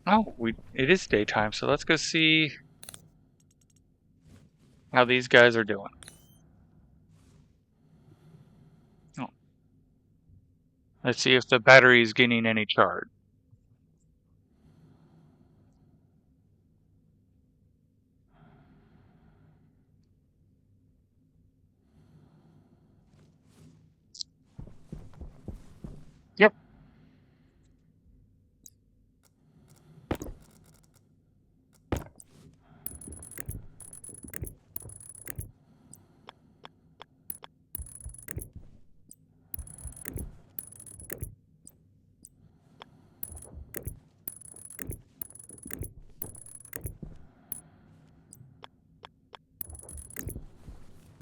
Oh, it is daytime, so let's go see how these guys are doing. Oh. Let's see if the battery is getting any charge. Yep.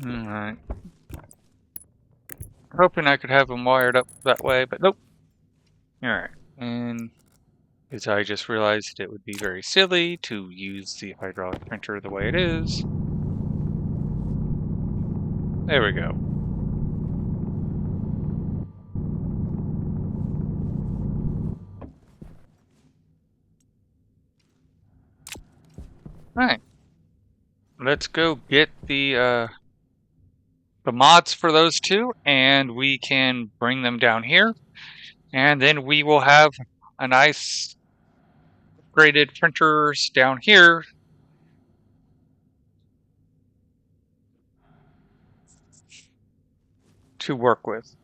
Alright. Hoping I could have them wired up that way, but nope. Alright. And because I just realized it would be very silly to use the hydraulic printer the way it is. There we go. Alright. Let's go get the mods for those two, and we can bring them down here. And then we will have a nice upgraded printers down here to work with.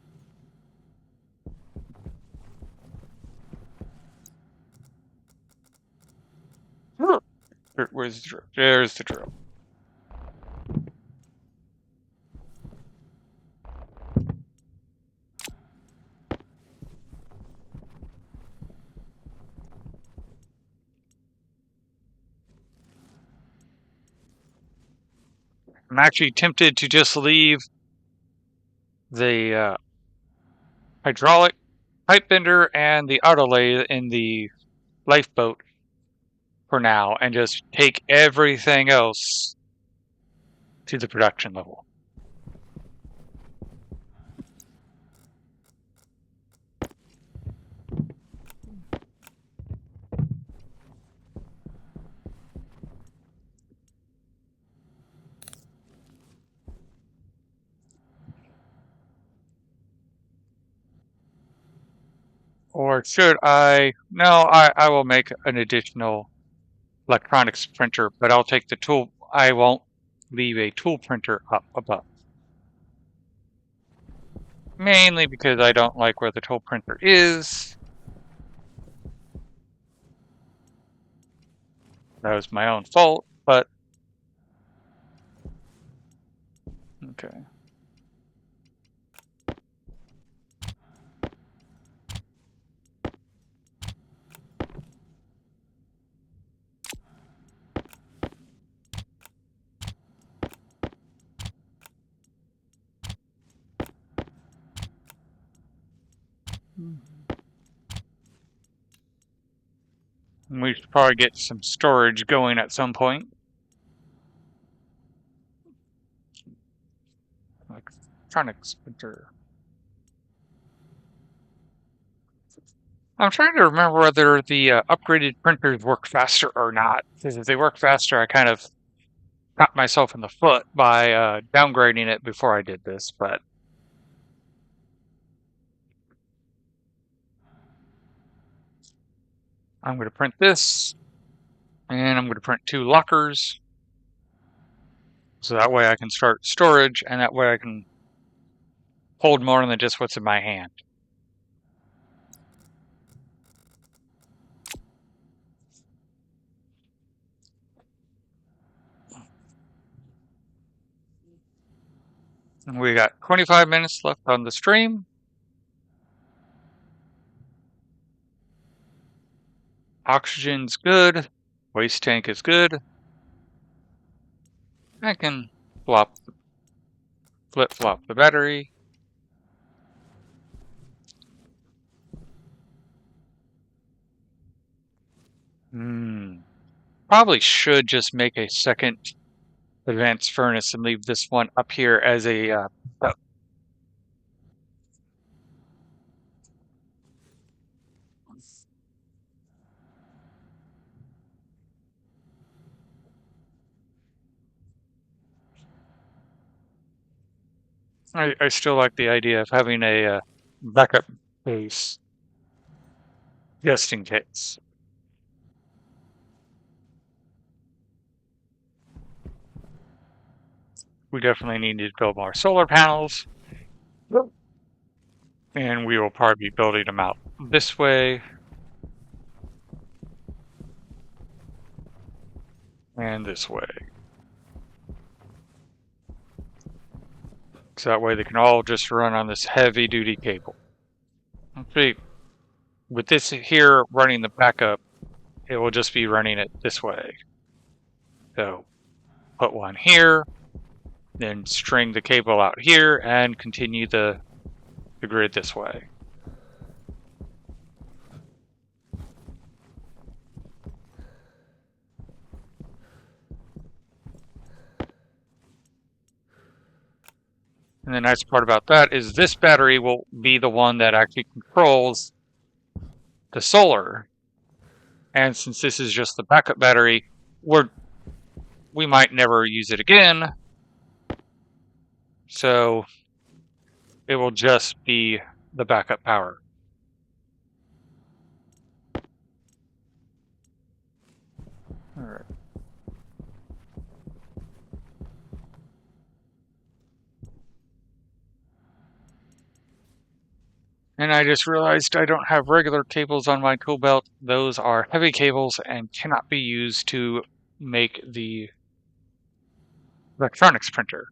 Where's the drill? There's the drill. I'm actually tempted to just leave the hydraulic pipe bender and the auto lathe in the lifeboat for now and just take everything else to the production level. Or should I? No, I will make an additional electronics printer, but I'll take the tool. I won't leave a tool printer up above. Mainly because I don't like where the tool printer is. That was my own fault, but okay. We should probably get some storage going at some point. Electronics printer. I'm trying to remember whether the upgraded printers work faster or not. Because if they work faster, I kind of shot myself in the foot by downgrading it before I did this. But I'm going to print this, and I'm going to print 2 lockers. So that way I can start storage, and that way I can hold more than just what's in my hand. And we got 25 minutes left on the stream. Oxygen's good. Waste tank is good. I can flip-flop the battery. Probably should just make a second advanced furnace and leave this one up here as a I still like the idea of having a backup base just in case. We definitely need to build more solar panels. And we will probably be building them out this way. And this way. So that way they can all just run on this heavy duty cable. Let's see. With this here running the backup, it will just be running it this way. So put one here, then string the cable out here and continue the grid this way. And the nice part about that is this battery will be the one that actually controls the solar. And since this is just the backup battery, we might never use it again. So it will just be the backup power. All right. And I just realized I don't have regular cables on my tool belt. Those are heavy cables and cannot be used to make the electronics printer.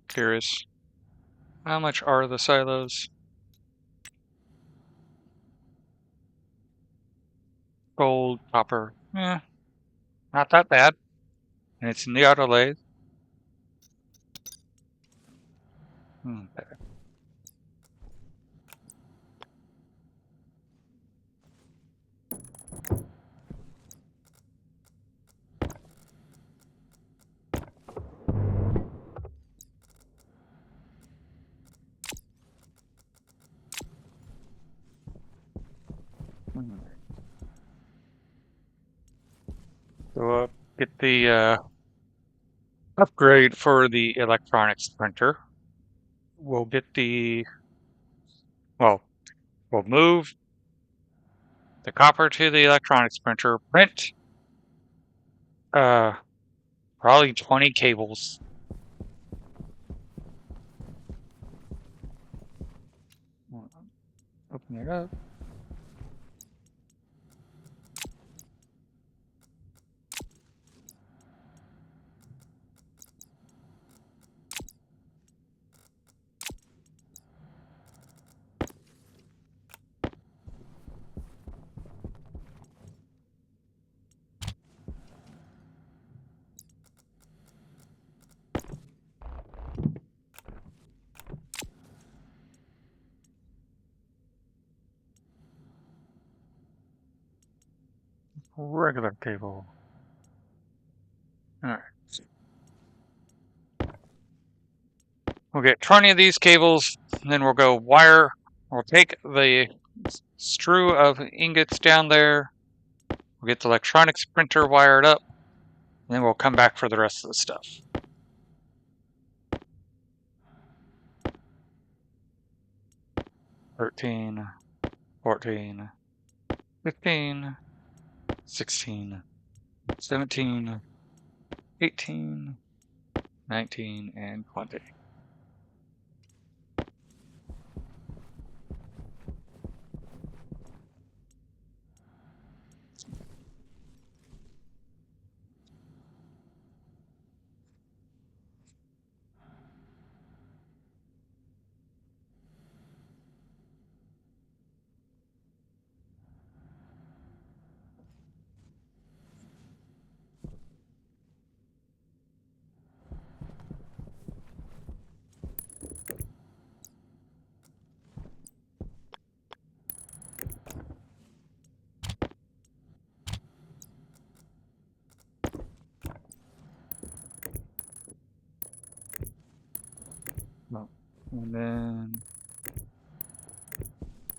Curious. How much are the silos? Gold, copper. Not that bad. And it's in the auto lathe. Okay. So get the upgrade for the electronics printer. We'll get we'll move the copper to the electronics printer, print probably 20 cables. Open it up. regular cable. Alright. We'll get 20 of these cables, and then we'll go wire. We'll take the strew of ingots down there. We'll get the electronics printer wired up, and then we'll come back for the rest of the stuff. $13, $14, $15, $16, $17, $18, $19, and $20. And then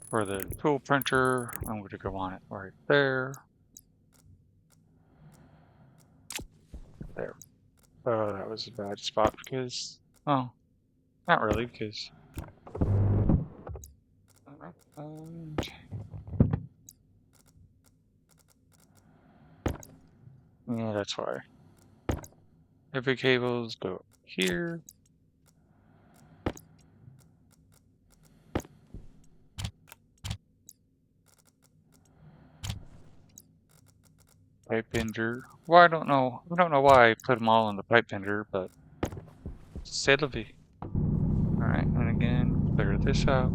for the tool printer, I'm going to go on it right there. There. Oh, that was a bad spot because, oh, not really, because. Yeah, that's why. Heavy cables go here. Pipe bender. Well, I don't know. I don't know why I put them all in the pipe bender, but c'est la vie. Alright, and again, clear this out.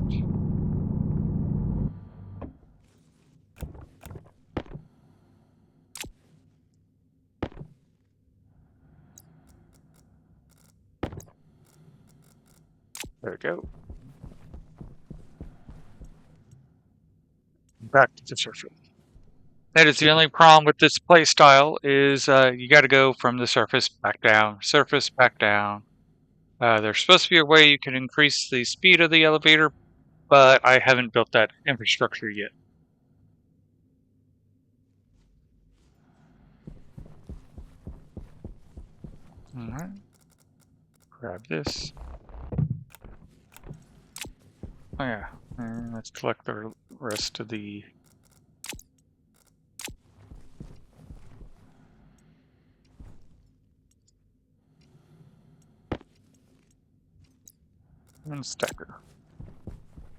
There we go. Back to the surface. That is the only problem with this play style is you got to go from the surface back down, surface back down. There's supposed to be a way you can increase the speed of the elevator, but I haven't built that infrastructure yet. Alright. Grab this. Oh yeah, and let's collect the rest of the stacker.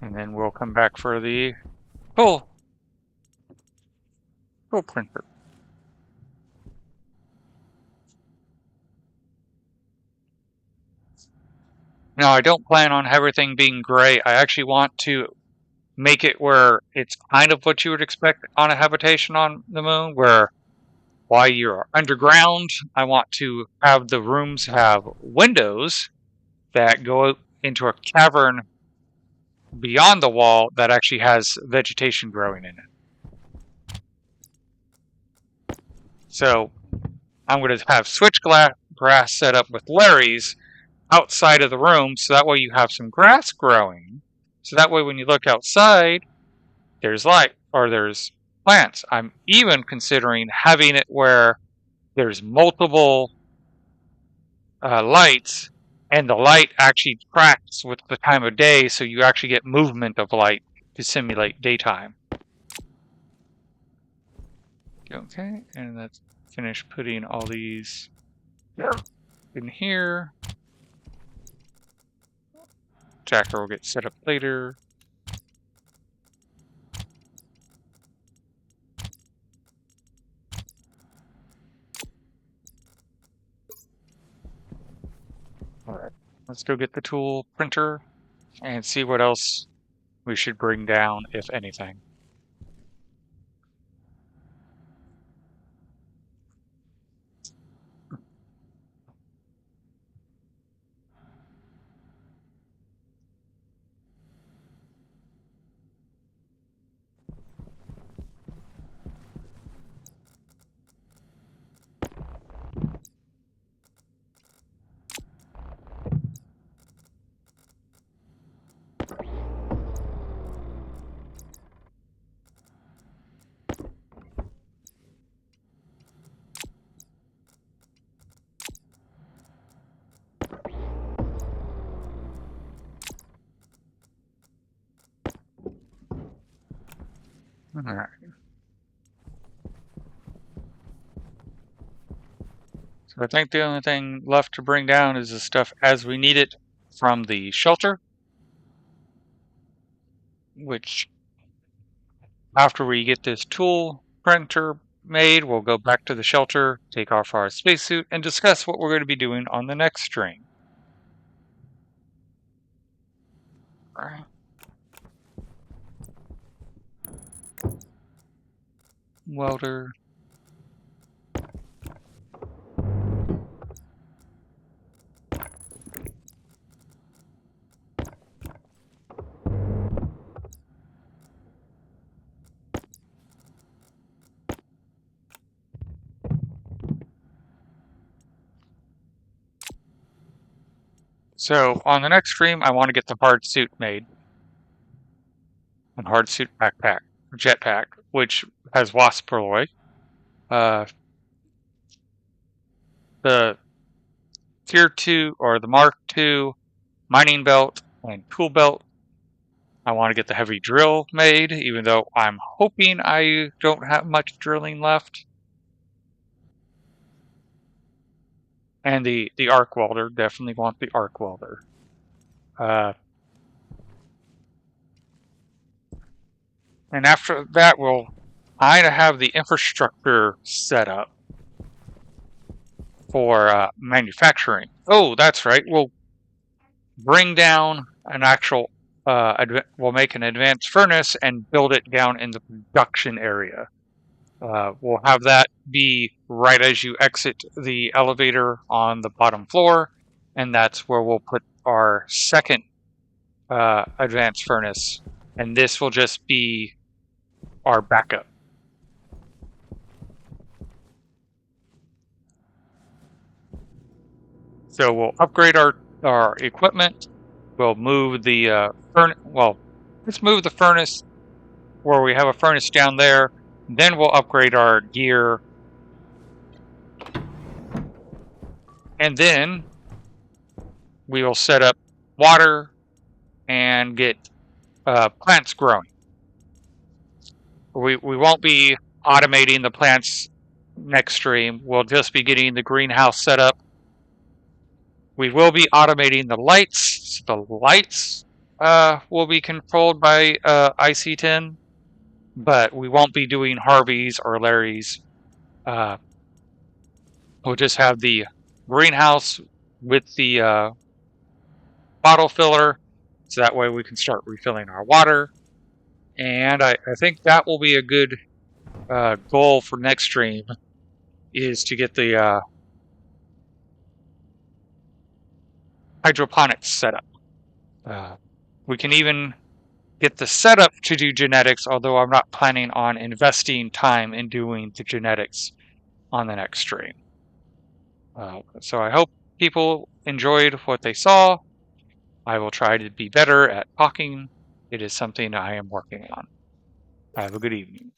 And then we'll come back for the tool printer. Now, I don't plan on everything being gray. I actually want to make it where it's kind of what you would expect on a habitation on the moon, where while you're underground, I want to have the rooms have windows that go into a cavern beyond the wall that actually has vegetation growing in it. So I'm going to have switchgrass set up with Larry's outside of the room, so that way you have some grass growing. So that way when you look outside, there's light, or there's plants. I'm even considering having it where there's multiple lights, and the light actually tracks with the time of day, so you actually get movement of light to simulate daytime. Okay, and let's finish putting all these in here. Jacker will get set up later. Alright, let's go get the tool printer and see what else we should bring down, if anything. Alright. So I think the only thing left to bring down is the stuff as we need it from the shelter, which after we get this tool printer made, we'll go back to the shelter, take off our spacesuit, and discuss what we're going to be doing on the next stream. Alright. Welder. So on the next stream, I want to get the hard suit made. And hard suit backpack, jetpack, which has wasp alloy. The Tier 2 or the Mark II mining belt and tool belt. I want to get the heavy drill made, even though I'm hoping I don't have much drilling left. And the arc welder, definitely want the arc welder. And after that, we'll kind of have the infrastructure set up for manufacturing. Oh, that's right. We'll bring down an actual, we'll make an advanced furnace and build it down in the production area. We'll have that be right as you exit the elevator on the bottom floor, and that's where we'll put our second advanced furnace, and this will just be our backup. So we'll upgrade our equipment. We'll move the let's move the furnace where we have a furnace down there. Then we'll upgrade our gear. And then we will set up water and get plants growing. We won't be automating the plants next stream. We'll just be getting the greenhouse set up. We will be automating the lights. The lights will be controlled by IC10, but we won't be doing Harvey's or Larry's. We'll just have the greenhouse with the bottle filler, so that way we can start refilling our water. And I think that will be a good goal for next stream, is to get the hydroponics set up. We can even get the setup to do genetics, although I'm not planning on investing time in doing the genetics on the next stream. So I hope people enjoyed what they saw. I will try to be better at talking. It is something I am working on. Have a good evening.